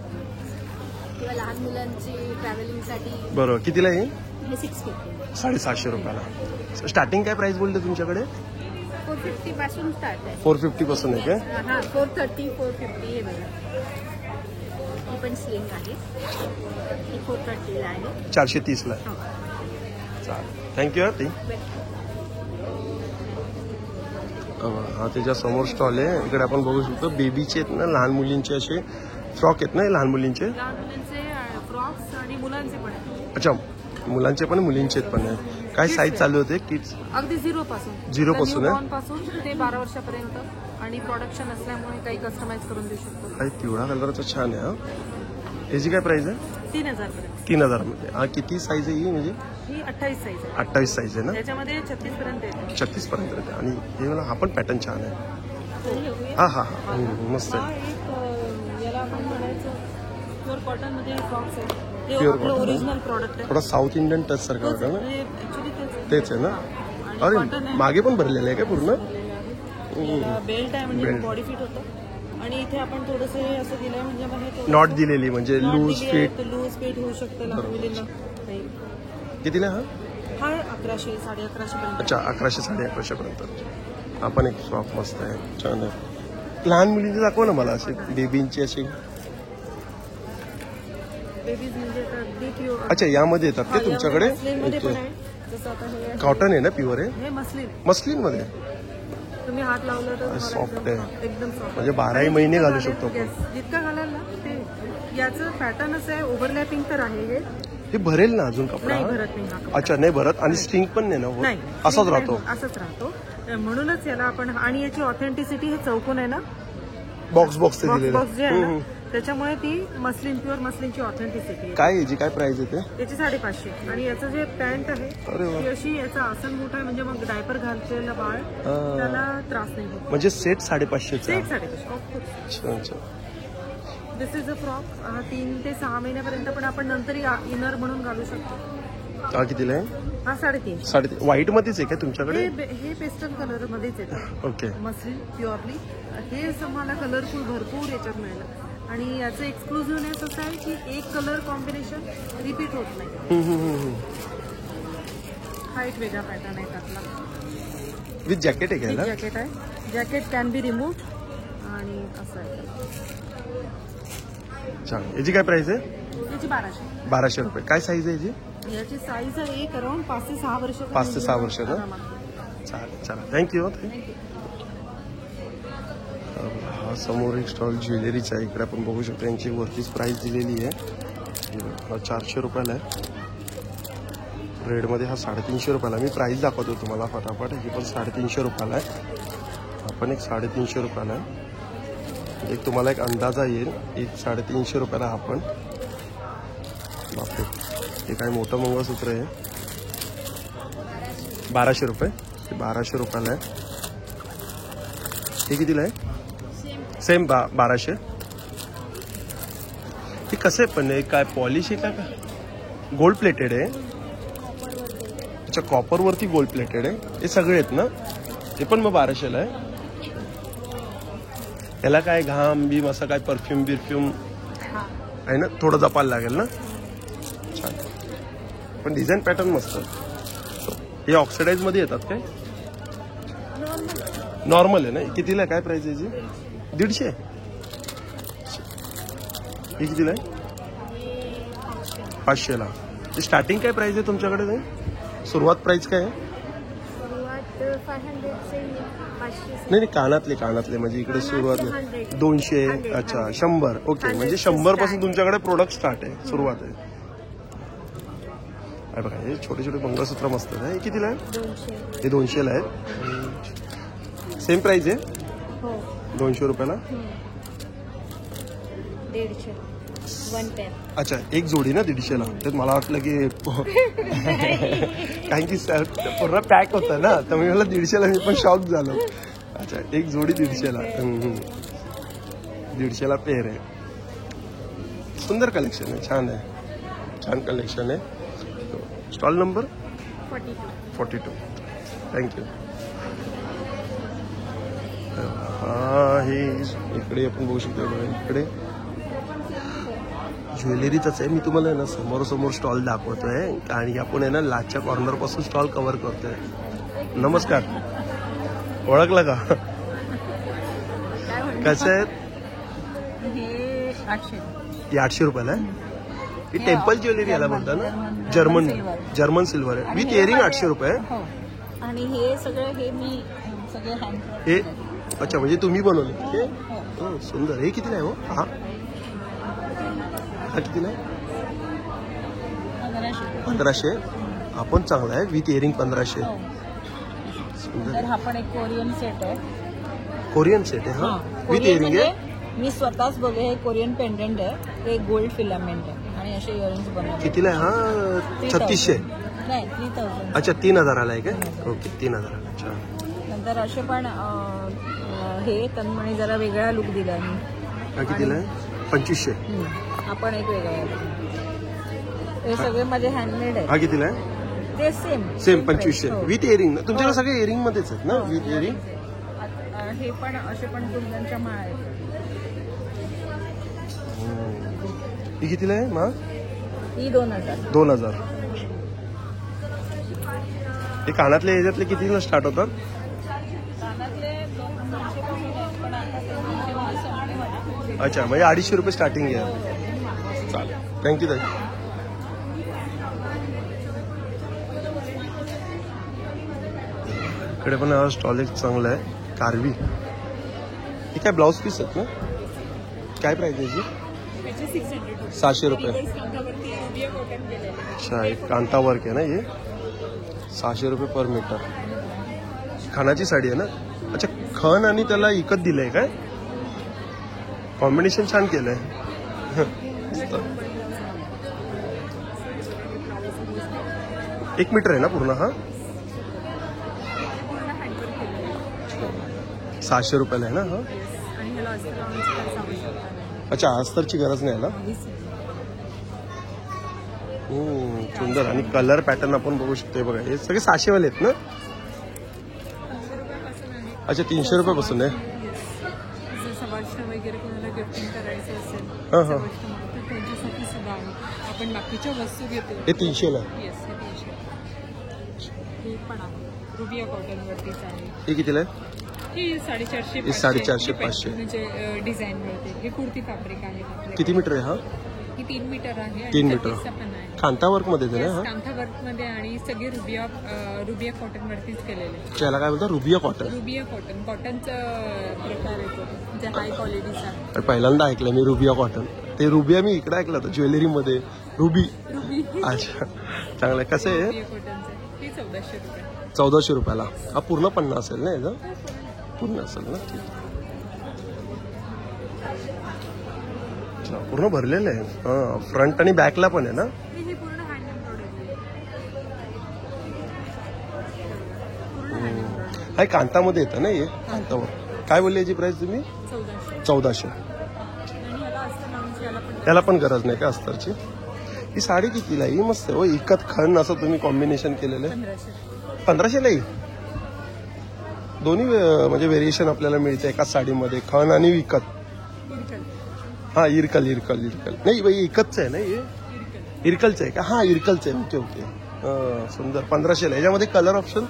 किंवा लहान मुलांची ट्रॅव्हलिंगसाठी. बरोबर. कितीला आहे? हे 650. 750 रुपयाला. स्टार्टिंग काय प्राइस बोलले तुमच्याकडे? 450 पासून स्टार्ट आहे. 450 पासून आहे काय? हा 430 450 हे बघा. ही पण स्लिंग आहे. ही 430 ला आहे. 430 ला आहे. चालेल थँक्यू. ती हा त्याच्या समोर स्टॉल आहे. इकडे आपण बघू शकतो बेबीचे आहेत ना, लहान मुलींचे असे फ्रॉक आहेत ना, लहान मुलींचे. लहान मुलींचे फ्रॉक्स आणि मुलांचे पण आहेत. अच्छा, मुलांचे पण मुलींचे पण आहे. काय साईज चालू होते किड्स? अगदी 0 पासून. 0 पासून आहे? 1 पासून ते 12 वर्षापर्यंत. आणि प्रोडक्शन असल्यामुळे काही कस्टमाइज करून देऊ शकतो. काही पिवळा कलरचा छान आहे. हा, याची काय प्राइस आहे? 3000 पर्यंत. 3000 मध्ये. हा, किती साईज आहे ही? म्हणजे ही 28 साईज आहे. 28 साईज आहे ना, त्याच्यामध्ये 36 पर्यंत येते. 36 पर्यंत येते. आणि हे मला हा पण पॅटर्न छान आहे. हा हा हा, मस्त हा आहे. एक याला आपण म्हणायचं प्युअर कॉटन मध्ये फ्रॉक्स आहे. ते Pure आपलं cotton. ओरिजिनल प्रॉडक्ट आहे. थोडा साऊथ इंडियन टच सारखं वाटतं ना. ऍक्च्युली तेच आहे ना. cotton अरे आहे. मागे पण भरलेलं आहे का पूर्ण? बेल्ट आहे म्हणजे Belt. बॉडी फिट होतं. आणि इथे आपण थोडंसं असं दिलंय म्हणजे मग हे नॉट दिलेली म्हणजे लूज फिट. लूज फिट होऊ शकतं लहान मुलींना. नाही. कितीला हा? हा 1100 1150 पर्यंत. अच्छा, 1100 1150 पर्यंत. हा पण एक फ्रॉक मस्त आहे, छान आहे. लहान मुलींचे दाखव ना मला, असे बेबींचे असे. बेबीज म्हणजे अगदी प्युअर. अच्छा, यामध्ये येतात ते तुमच्याकडे? मध्ये पण आहे. जसं आता हे आहे. कॉटन आहे ना, प्युअर आहे? हे मस्लिन. मस्लिन मध्ये तुम्ही हात लावलं तर तुम्हाला सॉफ्ट एकदम- आहे. एकदम सॉफ्ट. म्हणजे 12ही महिने घालू शकतो आपण. Yes. जितका घालाल ना ते. याचं पॅटर्न असं आहे, ओव्हरलॅपिंग तर आहे हे. हे भरेल ना अजून कपडा? नाही भरत नाही हा कपडा. अच्छा, नाही भरत. आणि स्टिंग पण नाही ना होत? नाही असाच राहतो? असंच राहतो. म्हणूनच याला आपण. आणि याची ऑथेंटिसिटी हे चौकोन आहे ना, बॉक्स बॉक्स ते बॉक्स दिलेलं बॉक्स जे आहे. आहे ना, त्याच्यामुळे ती मस्लिन प्युअर मस्लिनची ऑथेंटिसिटी आहे. काय याची काय प्राइस आहे ते? याची 550. आणि याचं जे पॅन्ट आहे अरे वा. ती अशी याचा आसन मोठा आहे म्हणजे मग डायपर घालतेला बाळ त्याला त्रास नाही होत. म्हणजे सेट 550 सेट 550. अच्छा अच्छा. दिस इज अ फ्रॉक. 3 ते 6 महिन्यापर्यंत पण आपण नंतर इनर म्हणून घालू शकतो. हा कितीला आहे? हा 350. 3.5 व्हाईट मध्येच आहे का तुमच्याकडे? हे पेस्टल कलर मध्येच येतं. ओके. Muslin purely. हे तुम्हाला कलरफुल भरपूर याच्यात मिळेल. आणि याचं एक्सक्लुझिव्हनेस असं आहे की एक कलर कॉम्बिनेशन रिपीट होत नाही. हा एक वेगळा पॅटर्न आहे त्यातला. विथ जॅकेट आहे घ्यायला? जॅकेट आहे. Jacket can be removed. आणि असं आहे. छान. याची काय प्राइस आहे? याची 1200. 1200 रुपये. काय साईज आहे याची? याची साईज आहे एक अराउंड 5 ते 6 वर्ष. 5 ते 6 वर्ष ना? चालेल चला, थँक्यू. हा समोर एक स्टॉल ज्वेलरीचा आहे. इकडे आपण बघू शकतो यांची वरतीच प्राइस दिलेली आहे. हा 400 रुपयाला आहे. रेडमध्ये हा 350 रुपयाला. मी प्राइस दाखवतो तुम्हाला फटाफट. ही पण 350 रुपयाला आहे. हा पण एक 350 रुपयाला आहे. एक तुम्हाला एक अंदाजा येईल. एक 350 रुपयाला हा पण. बापरे, हे काय मोठं मंगळसूत्र आहे. 1200 रुपये. हे 1200 रुपयाला आहे. हे कितीला आहे? सेम 1200. हे कसं आहे पण हे काय पॉलिश आहे का? गोल्ड प्लेटेड आहे. अच्छा, कॉपरवरती गोल्ड प्लेटेड आहे. हे सगळे आहेत ना? हे पण मग 1200ला आहे. याला काय घाम बीम असं काय परफ्यूम बिरफ्यूम आहे ना? थोडं जपायला लागेल ना? छान. पण डिझाईन पॅटर्न मस्त. हे ऑक्सिडाइज मध्ये येतात काय? नॉर्मल आहे ना? कितीला काय प्राइस आहे याची? 150. हे कितीला आहे? 500ला. स्टार्टिंग काय प्राइस आहे तुमच्याकडे? नाही सुरुवात प्राइस काय आहे? नाही नाही, कानातले म्हणजे इकडे सुरुवात 200. अच्छा, 100. ओके, म्हणजे 100 पासून तुमच्याकडे प्रोडक्ट स्टार्ट आहे, सुरुवात आहे. बघा, हे छोटे छोटे मंगळसूत्र मस्त आहे. हे कितीला आहे? हे 200ला आहे. सेम प्राइस आहे? 200 रुपयाला. 150. 1 पेअर. अच्छा, एक जोडी ना 150ला. तर मला वाटलं की कारण की पूर्ण पॅक होतं ना, तर मी मला 150ला मी पण शॉक झालो. अच्छा, एक जोडी 150ला. 150ला पेअर आहे. सुंदर कलेक्शन आहे, छान आहे, छान कलेक्शन आहे. Stall number 42. थँक्यू. हा, हे इकडे आपण बघू शकतो. इकडे ज्वेलरीचाच आहे. मी तुम्हाला आहे ना समोर स्टॉल दाखवतोय आणि आपण आहे ना लाचच्या कॉर्नर पासून स्टॉल कव्हर करतोय. नमस्कार, ओळखलं का? कसं आहे? हे 800. ही 800 रुपयाला आहे. ही टेम्पल ज्वेलरी याला म्हणतात ना? जर्मन सिल्वर आहे. विथ इयरिंग 800 रुपये. हो. आणि हे सगळं हे मी सगळे हँड हे अच्छा म्हणजे तुम्ही बनवले हे हो, सुंदर. हे कितीला आहे हो? हा हा कितीला आहे? 1500. हा पण चांगला आहे विथ इयरिंग 1500. सुंदर. तर हा पण एक कोरियन सेट आहे. कोरियन सेट आहे हा विथ इयरिंग आहे. मी स्वतःच बोलले हे कोरियन पेंडंट आहे. हे गोल्ड फिलामेंट आहे आणि असे इयरिंग्स बनवले. कितीला आहे हा? 3600. नाही 3000. अच्छा 3000 आहे काय? ओके 3000. अच्छा. नंतर असे पण हे तन्मणी जरा वेगळा लुक दिला मी. हा कितीला आहे? 2500. आपण एक वेगळा आहे. हे सगळे माझे हँडमेड आहे. हा कितीला आहे? ते सेम 2500 विथ इयरिंग. तुमच्याकडे सगळे इयरिंग मध्येच आहेत ना विथ इयरिंग? हे पण असे पण कुंदनच्या माळ आहेत. ही कितीला आहे मा? ही 2000. 2000. हे कानातले ह्याच्यातले कितीला स्टार्ट होतात? अच्छा म्हणजे 250 रुपये स्टार्टिंग आहे. चालेल थँक्यू ताई. इकडे पण स्टॉल एक चांगला आहे. कारवी हे काय ब्लाऊज पीस आहेत ना? काय प्राइस आहे याची? 600 रुपये. अच्छा एक कांता वर्क आहे ना हे? 600 रुपये पर मीटर. खणाची साडी आहे ना? अच्छा खण आणि त्याला इकत दिलंय काय? कॉम्बिनेशन छान केलंय. 1 मीटर आहे ना पूर्ण हा? 600 रुपयाला आहे ना हा? अच्छा अस्तरची गरज नाही ना? सुंदर. आणि कलर पॅटर्न आपण बघू शकतो. बघा हे सगळे 600 वाले आहेत ना? अच्छा 300 रुपयापासून आहे. वगैरे कोणाला गिफ्टिंग करायचं असेल तर त्यांच्यासाठी सुद्धा आपण बाकीच्या वस्तू घेतो. हे 300ला. येस हे 300. हे पण आहे रुबिया कॉटन वरतीच आहे. हे कितीला आहे? ही 450. हे 450, 500. म्हणजे डिझाईन मिळते. हे कुर्ती फॅब्रिक आहे. किती मीटर आहे हा? ही 3 मीटर आहे. 3 मीटर. पण आहे कांता वर्क मध्ये आहे ना? कांथा वर्क मध्ये आणि सगळे रुबिया कॉटन वरतीच केलेले. त्याला काय बोलतात? रुबिया कॉटन. रुबिया कॉटन कॉटनचा प्रकार येतो जे हाय क्वालिटीचा. पहिल्यांदा ऐकलं मी रुबिया कॉटन. ते रुबिया मी इकडे ऐकलं होतं ज्वेलरी मध्ये. रुबी. अच्छा चांगलं आहे. कसं आहे? कॉटनचं हे 1400 रुपये. 1400 रुपयाला. हा पूर्ण पन्ना असेल ना याचं? पूर्ण असेल ना? अच्छा पूर्ण भरलेलं आहे. हा फ्रंट आणि बॅकला पण आहे ना? हे पूर्ण हँडमेड प्रोडक्ट आहे. हा कांतामध्ये येतं ना हे? कांतावर. काय बोलले याची प्राइस तुम्ही? 1400. त्याला पण गरज नाही का अस्तरची? ही साडी कितीला? ही मस्त आहे. इकत खण असं तुम्ही कॉम्बिनेशन केलेलं आहे. 1500ला ही दोन्ही म्हणजे व्हेरिएशन आपल्याला मिळते एकाच साडीमध्ये. खण आणि विकत. हा इरकल नाही बाई इकतच आहे ना हे? इरकलचं आहे का? हा इरकलचं आहे. ओके सुंदर. 1500ला. याच्यामध्ये कलर ऑप्शन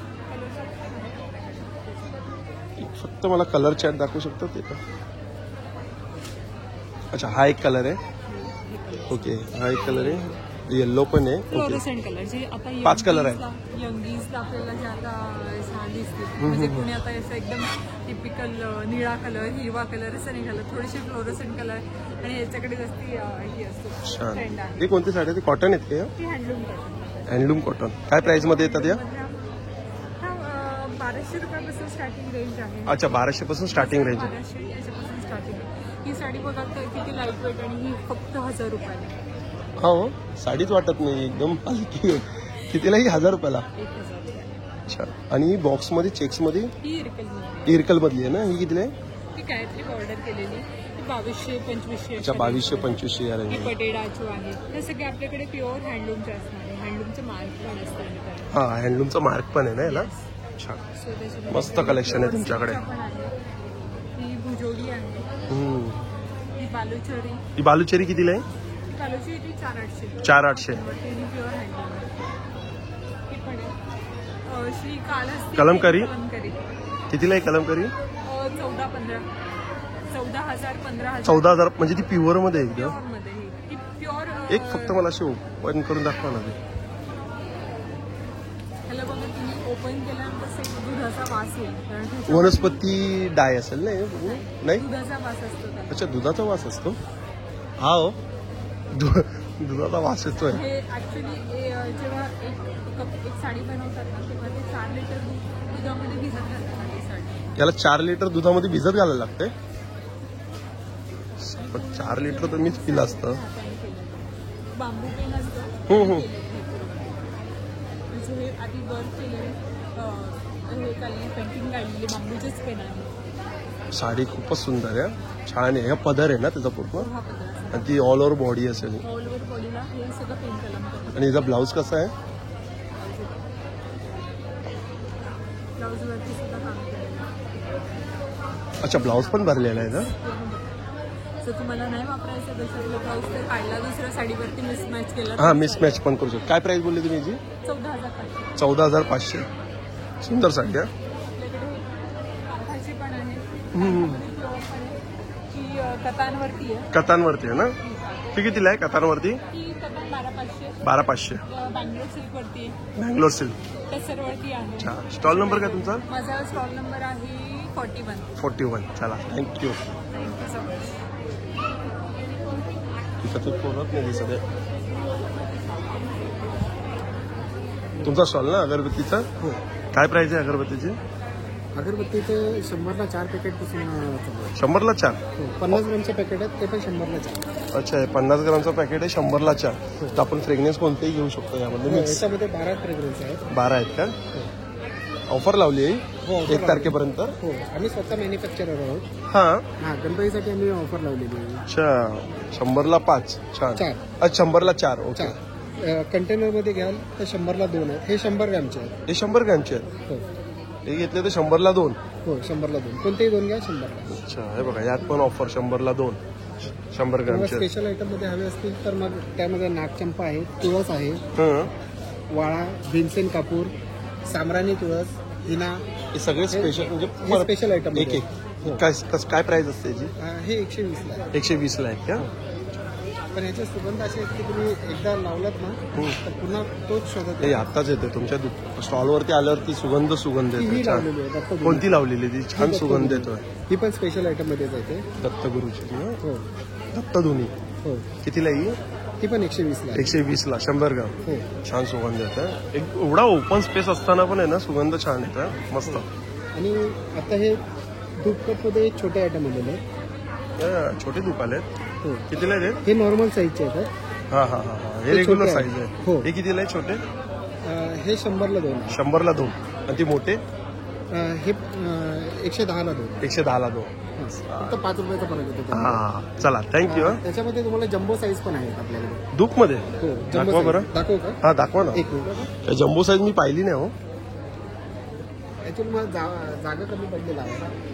फक्त मला कलर चॅट दाखवू शकतो ते का? अच्छा हा एक कलर आहे. ओके हा एक कलर आहे. येल्लो पण आहे. फ्लोरोसेंट कलर जे आता 5 कलर आहे. यंगीज आपल्याला जे आता छान दिसते. म्हणजे कोणी आता असं एकदम टिपिकल निळा कलर हिरवा कलर असं निघालं. थोडेसे फ्लोरोसेंट कलर आणि याच्याकडे जास्ती ही असतो छान. ट्रेंड आहे. हे कोणती साडी आहे? कॉटन आहेत का? ती हँडलूम कॉटन. Handloom cotton. काय प्राइस मध्ये येतात या? हा 1200 रुपयापासून स्टार्टिंग रेंज आहे. अच्छा 1200 पासून स्टार्टिंग रेंज आहे. 1200 याच्यापासून स्टार्टिंग आहे. ही साडी बघा तर किती लाईट वेट आणि ही फक्त 1000 रुपयाला. हो साडीच वाटत नाही एकदम हलकी. कितीला ही? 1000 रुपयाला. 1000 रुपये. अच्छा आणि ही बॉक्स मध्ये चेक्स मध्ये ही इरकल इरकल मधली आहे ना? ही कितीला आहे? ती गायत्री ऑर्डर केलेली. 2200-2500. अच्छा 2200-2500 या ही रेंज. पटेडाचो आहे. हे सगळे आपल्याकडे प्युअर हँडलूमचे असणार आहे. हँडलूमचं मार्क पण असतं. हा हँडलूमचा मार्क पण आहे ना याला? छान मस्त कलेक्शन आहे तुमच्याकडे. ही भुजोडी आहे. ही बालुचरी. ही बालुचेरी कितीला आहे? बालुचरी 4800. 4800. Pure handloom. ही पण आहे. श्री कालहस्ती कलमकारी? कलमकारी कितीला आहे कलमकारी? 14-15. 14,000-15,000. 14,000 म्हणजे ती प्युअर मध्ये एकदम. प्युअर मध्ये ही प्युअर. एक फक्त मला अशी ओपन करून दाखवा ना. ह्याला बघा तुम्ही ओपन केल्यानंतर असं एक दुधाचा वास येईल, कारण ह्याच्यात वनस्पती डाय असेल ना हे पूर्ण? नाही, दुधाचा वास असतो त्याला. अच्छा दुधाचा वास असतो. हा हो, दुधाचा वास येतोय. हे ऍक्च्युली जेव्हा एक साडी बनवतात ना, तेव्हा ते 4 लिटर दुधामध्ये भिजत घालतात ती साडी. याला 4 लिटर दुधामध्ये भिजत घालायला लागते. पण 4 लिटर तर मीच पिलं असतं. हाताने केलेलं बांबू पेन असतं. हे आधी वर्क केलेले हे काढलेली पेंटिंग काढलेली बांबूचेच पेन आहे. साडी खूपच सुंदर आहे, छान आहे. हा पदर आहे ना त्याचा पूर्ण, हा पत्र आणि ती ऑल ओव्हर बॉडी असेल. ऑल ओव्हर बॉडीला हे सगळं पेंट केलं. आणि हिचा ब्लाऊज कसा आहे? ब्लाऊजवरती सुद्धा काम केलेलं. अच्छा ब्लाऊज पण भरलेला आहे ना. जर तुम्हाला नाही वापरायचं त्याच्यातलं ब्लाऊज तर काढला दुसऱ्या साडीवरती मिसमॅच केला. हा मिसमॅच पण करू शकतो. काय प्राइस बोलली तुम्ही याची? 14,500. 14,500. सुंदर साडी आहे. आपल्याकडे काठाची पण आहे, काठामध्ये फ्लोअर पण आहे. ही कतांवरती आहे. कतांवरती आहे ना. ती कितीला आहे कतांवरती? ही कतान 12,500. 12,500. बँगलोर सिल्कवरती आहे, बँगलोर सिल्क. टेसरवरती आहे. अच्छा, स्टॉल नंबर काय तुमचा? माझा स्टॉल नंबर आहे 41. 41. चला थँक्यू. Thank you so much. तिथं तू बोलत नाही दिसत आहे. तुमचा स्टॉल ना अगरबत्तीचा? हो. काय प्राइस आहे अगरबत्तीची? अगरबत्तीचे 100ला 4 पॅकेट पासून चालू आहे. 100ला 4. 50 ग्रामचे पॅकेट आहेत ते पण 100ला 4. अच्छा, हे 50 ग्रामचं पॅकेट आहे 100ला 4. तर आपण फ्रेग्रन्स कोणतेही घेऊ शकतो यामध्ये. मिक्स याच्यामध्ये 12 फ्रेग्रन्स आहेत. 12 आहेत का? ऑफर लावली आहे हो, offer 1 तारखेपर्यंत. हो, आम्ही स्वतः मॅन्युफॅक्चरर आहोत. हां, हा, गणपतीसाठी आम्ही ऑफर लावलेली आहे. अच्छा 100ला 5. छान. 4. अच्छा 100ला 4. ओके. 4 कंटेनरमध्ये घ्याल तर 100ला 2 आहेत. हे 100 ग्रामचे आहेत. हे 100 ग्रॅमचे आहेत. हो हे घेतले तर 100ला 2. हो, 100ला 2. कोणतेही 2 घ्या 100ला. अच्छा, हे बघा यात पण ऑफर 100ला 2. 100 किंवा ग्रॅमचे. स्पेशल आयटम मध्ये हवे असतील तर मग त्यामध्ये नागचंपा आहे, तुळस आहे, हं. वाळा, भीमसेन कापूर, सामराणी तुळस, हिना. हे सगळे स्पेशल म्हणजे हे स्पेशल आयटम एक एक. हो. काय प्राइस असते याची? हे 120ला आहे. 120ला आहेत का? पण याचे सुगंध असे आहेत की तुम्ही एकदा लावलात ना तर पुन्हा तोच शोधत हे आत्ताच येते तुमच्या स्टॉलवरती आल्यावरती सुगंध ही येतो. लावलेली आहे दत्तगुरू. कोणती लावलेली ती? छान ही सुगंध दत्तगुरू. येतोय. ही पण स्पेशल आयटम मध्येच आहे ते. दत्तगुरूची ना? हो दत्तधुनी. हो, कितीला येईल? ती पण 120ला आहे. 120ला 100 ग्राम. हो. छान सुगंध येतं. एक एवढा ओपन स्पेस असताना पण आहे ना सुगंध छान येतं. मस्त. आणि आता हे धूप कपमध्ये छोटे आयटम आलेले आहेत. छोटे धूप आलेत. हो, कितीला आहे? हे नॉर्मल साईजचे आहेत. हा हा हा. हे हे रेग्युलर छोटे साईज आहे. आहे. हो. हे कितीला आहे छोटे? हे 100ला 2 आहे. 100ला 2. आणि ती मोठे? हे 110ला 2. 110ला 2. फक्त 5 रुपयाचा फरक येतो. हा चला थँक्यू. त्याच्यामध्ये तुम्हाला जम्बो साईज पण आहेत आपल्याकडे. धूप मध्ये हो, दाखवा बरं. दाखवू का? हा दाखवा ना. एक मिनिट. जम्बो साईज मी पाहिली नाही हो. ऍक्च्युली मला जागा कमी पडलेला आहे.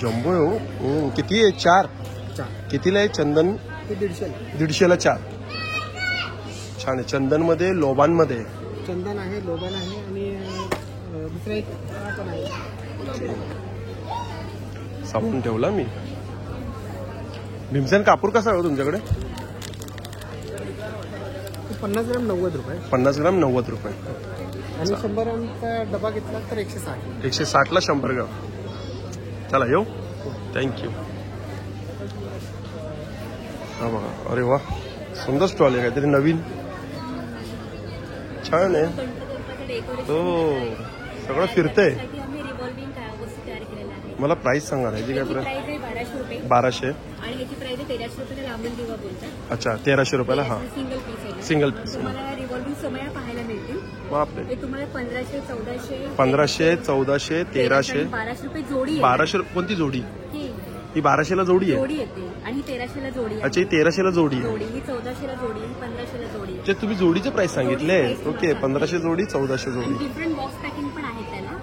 जम्बो आहे हो. किती आहे? 4. कितीला आहे चंदन? ते 150. 150ला 4. छान आहे. चंदन मध्ये लोबान मध्ये चंदन आहे, लोबान आहे आणि दुसरा एक पण आहे. साबण ठेवला मी. भीमसेन कापूर कसा आहे तुमच्याकडे? 50 ग्राम 90 रुपये. 50 ग्राम 90 रुपये. आणि 100 ग्रामचा डबा घेतला तर 160. 160ला 100 ग्राम. चला येऊ. थँक्यू. हा बघा. अरे वा सुंदर स्टॉल आहे. काहीतरी नवीन छान आहे. हो सगळं फिरतंय. आम्ही रिव्हॉल्विंग वस्तू तयार केलेल्या आहेत. मला प्राइस सांगा याची काय प्राइस? प्राइस आहे 1200 रुपये 1200. आणि याची प्राइस आहे 1300 रुपये. लांबून दिवा बोलतात. अच्छा 1300 रुपयाला. हा सिंगल पीस आहे. Single piece. तुम्हाला रिव्हॉल्विंग समया पाहायला मिळतील. बापरे. हे तुम्हाला 1500, 1400, 1500, 1400, 1300, 1200 रुपये जोडी आहे. 1200. कोणती जोडी? ही 1200ला जोडी आहे. जोडी येते आणि 1300ला जोडी आहे. अच्छा ही 1300ला जोडी आहे. जोडी ही 1400ला जोडी आहे, 1500ला जोडी आहे. ते तुम्ही जोडीचे प्राइस सांगितले. जोडीचे price ओके 1500 जोडी 1400 आणि जोडी. डिफरंट बॉक्स पॅकिंग पण आहे त्याला.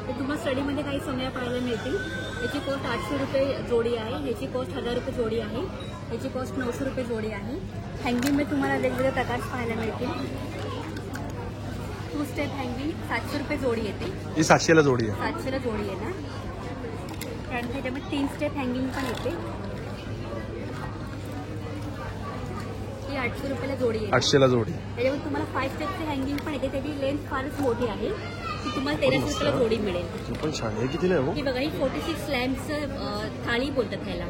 ते तुम्हाला स्टडीमध्ये काही समया पाहायला मिळतील. याची कॉस्ट 800 रुपये जोडी आहे. ह्याची कॉस्ट 1000 रुपये जोडी आहे. ह्याची कॉस्ट 900 रुपये जोडी आहे. हँगिंगमध्ये तुम्हाला वेगवेगळे प्रकार पाहायला मिळतील. 2 स्टेप हँगिंग 700 रुपये जोडी येते. ही 700 ला जोडी आहे. 700 ला जोडी आहे ना. कारण त्याच्यामध्ये 3 स्टेप हँगिंग पण येते. ही 800 रुपयाला जोडी आहे. 800 ला जोडी. त्याच्यामध्ये तुम्हाला 5 स्टेपचे हँगिंग पण येते. त्याची लेंथ फारच मोठी आहे. ती तुम्हाला 1300 रुपयाला जोडी मिळेल. ती पण छान आहे. कितीला आहे हो? ही बघा, ही 46 लॅम्पचं थाळी बोलतात ह्याला.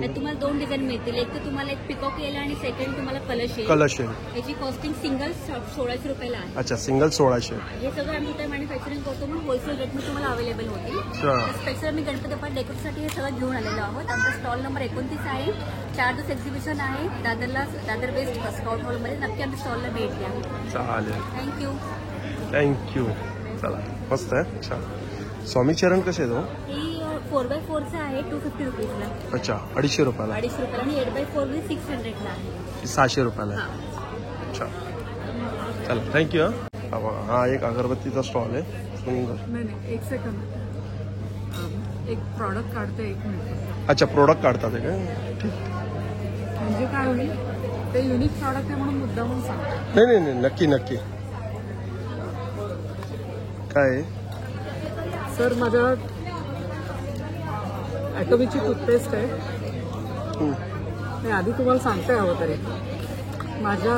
त्यात तुम्हाला 2 डिझाईन मिळतील. एक तर तुम्हाला एक पिकॉक येईल आणि सेकंड तुम्हाला कलश येईल. कलश आहे. याची कॉस्टिंग सिंगल 1600 रुपयाला आहे. अच्छा, सिंगल 1600. हे सगळं आम्ही इथे मॅन्युफॅक्चरिंग करतो म्हणून होलसेल रेटमध्ये तुम्हाला अवेलेबल होतील. स्पेशल मी गणपती बाप्पा डेकोरेशनसाठी हे सगळं घेऊन आलेलो आहोत. आमचा स्टॉल नंबर 29 आहे. 4 दिवस एक्झिबिशन आहे दादर बेस्ट स्काउट हॉलमध्ये. नक्की आमच्या स्टॉलला भेट द्या. चालेल. थँक्यू. थँक्यू. चला, मस्त आहे. छान. स्वामी चरण कसे आहेत हो? ही 4x4 आहे 250 रुपीजला. अच्छा, 250 रुपयाला. 250 रुपयाला. आणि 8x4 600ला आहे. 600 रुपयाला आहे. अच्छा, चला, थँक्यू. हा एक अगरबत्तीचा स्टॉल आहे. सुंदर. नाही, एक सेकंद. एक प्रॉडक्ट काढते, 1 मिनिट. अच्छा, प्रोडक्ट काढतात आहे का? ठीक. म्हणजे काय होईल, ते युनिक प्रॉडक्ट आहे म्हणून मुद्दामून सांगतो. नाही, नक्की नक्की. काय सर, माझ्या ॲटोमीची टूथपेस्ट आहे. मी आधी तुम्हाला सांगते हवं तरी. माझ्या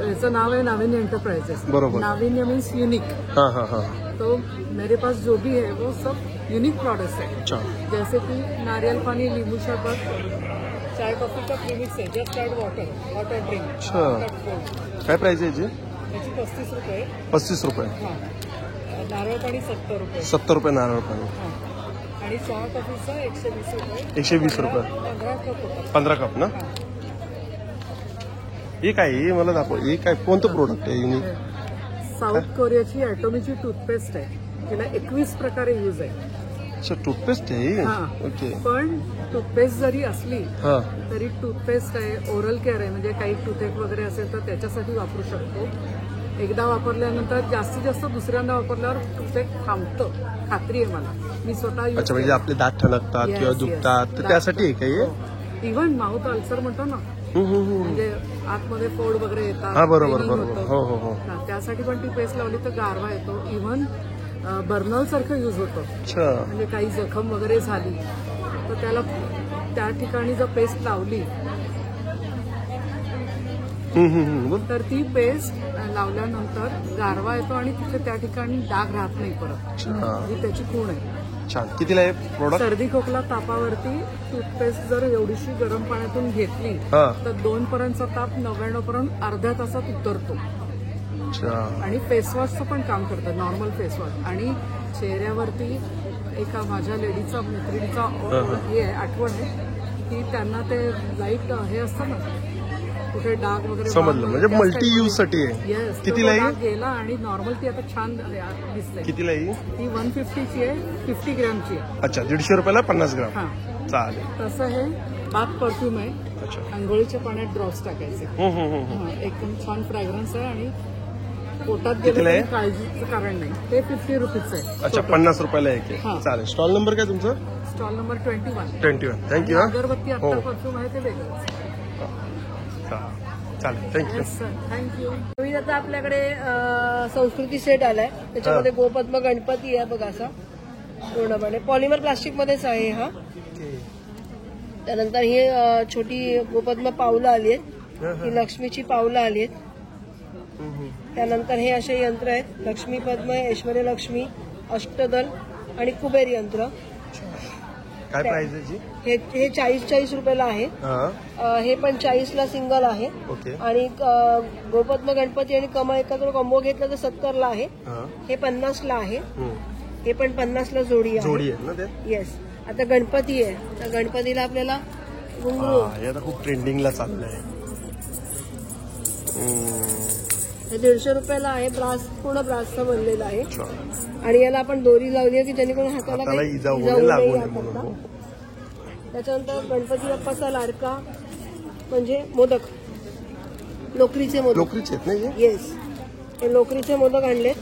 याचं नाव आहे नाविन्य एंटरप्राइजेस. बरोबर. नाविन्य मीन्स यूनिक. हाँ. तो मेरे पास जो भी है वो सब यूनिक प्रोडक्ट्स है. अच्छा. जैसे कि नारियल पानी, नींबू शरबत, चाय कॉफी का प्रीमिक्स है, जस्ट ऐड वाटर ड्रिंक. अच्छा. काय प्राइस आहे याची? याची 35 रुपये. 35 रुपये. हां. नारळ पाणी 70 रुपये. 70 रुपये नारळ पाणी. हां. आणि चहा कॉफीचा 120 रुपये. 120 रुपये. 15 कप होतात. 15 कप ना? हे काय? हे मला दाखव. हे काय, कोणतं प्रोडक्ट आहे युनिक? साऊथ कोरियाची ॲटोमीची टूथपेस्ट आहे. तिला 21 प्रकारे यूज आहे. अच्छा, टूथपेस्ट आहे. हां. ओके. पण टूथपेस्ट जरी असली हां. तरी टूथपेस्ट आहे, ओरल केअर आहे. म्हणजे काही टूथेक वगैरे असेल तर त्याच्यासाठी वापरू शकतो. एकदा वापरल्यानंतर जास्तीत जास्त दुसऱ्यांदा वापरल्यावर टूथेक थांबतं. खात्री आहे मला. मी स्वतः. अच्छा, म्हणजे आपले दात ठणकतात किंवा दुखतात तर त्यासाठी आहे का हे? इव्हन माउथ अल्सर म्हणतो ना, म्हणजे आतमध्ये फोड वगैरे येतात. हा, बरोबर. bleeding हो. होतं. त्यासाठी पण ती पेस्ट लावली तर गारवा येतो. इव्हन बर्नॉल सारखं यूज होतं. अच्छा. म्हणजे काही जखम वगैरे झाली तर त्याला त्या ठिकाणी जर पेस्ट लावली तर ती पेस्ट लावल्यानंतर गारवा येतो आणि तिथे त्या ठिकाणी डाग राहत नाही परत. ही त्याची खूण आहे. छान. कितीला आहे प्रोडक्ट? सर्दी खोकला तापावरती टूथपेस्ट जर एवढीशी गरम पाण्यातून घेतली तर 2 पर्यंतचा ताप 99 पर्यंत अर्ध्या तासात उतरतो. आणि फेसवॉशचं पण काम करतं, नॉर्मल फेसवॉश. आणि चेहऱ्यावरती एका माझ्या लेडीचा मैत्रिणीचा हे आहे, आठवण आहे की त्यांना ते लाईट हे असतं ना, कुठे डाग वगैरे. समजलं, म्हणजे मल्टी यूज साठी आहे. येस. कितीला गेला आणि नॉर्मल ती आता छान दिसते. कितीला आहे? ती 150ची आहे, 50 ग्रॅमची आहे. अच्छा, 150 रुपयाला 50 ग्राम. हां, चालेल. तसं हे बाथ परफ्यूम आहे. अच्छा. आंघोळीच्या पाण्यात ड्रॉप्स टाकायचे. एकदम छान फ्रॅग्रन्स आहे आणि पोटात कितीला गेलं आहे? तरी काळजीचं कारण नाही. ते 50 रुपीजचं आहे. अच्छा, 50 रुपयाला एक आहे. हां. चालेल. स्टॉल नंबर काय तुमचं? Stall number 21. 21. थँक्यू. अगरबत्ती आता परफ्यूम आहे ते वेगळंच. चालेल, थँक्यू. Yes sir, thank you. नवीन आता आपल्याकडे संस्कृती सेट आलाय. त्याच्यामध्ये गोपद्म गणपती आहे बघा, असा पूर्णपणे पॉलिमर प्लास्टिक मध्येच आहे हा. त्यानंतर ही छोटी गोपद्म पावलं आली आहेत. ही लक्ष्मीची पावलं आली आहेत. त्यानंतर हे असे यंत्र आहेत, लक्ष्मी पद्म, ऐश्वर्य लक्ष्मी, अष्टदल आणि कुबेर यंत्र. काय प्राइस आहे? हे 40 रुपयाला आहे. हे पण 40ला सिंगल आहे. ओके. आणि गोपद्म गणपती आणि कमळ एकत्र कॉम्बो घेतला तर 70ला आहे. हे 50ला आहे. हे पण 50ला जोडी आहे ना ते. येस. आता गणपती आहे, तर गणपतीला आपल्याला घुंगरू. हे आता खूप ट्रेंडिंगला चाललंय. हे 150 रुपयाला आहे. ब्रास, पूर्ण ब्रासचा बनलेला आहे. आणि याला आपण दोरी लावली आहे की जेणेकरून हाताला काही इजा होऊ लागू नये नये याकरता. म्हणून. त्याच्यानंतर गणपती बाप्पाचा लाडका म्हणजे मोदक, लोकरीचे मोदक. लोकरीचे आहेत ना हे? येस. हे लोकरीचे मोदक आणलेत.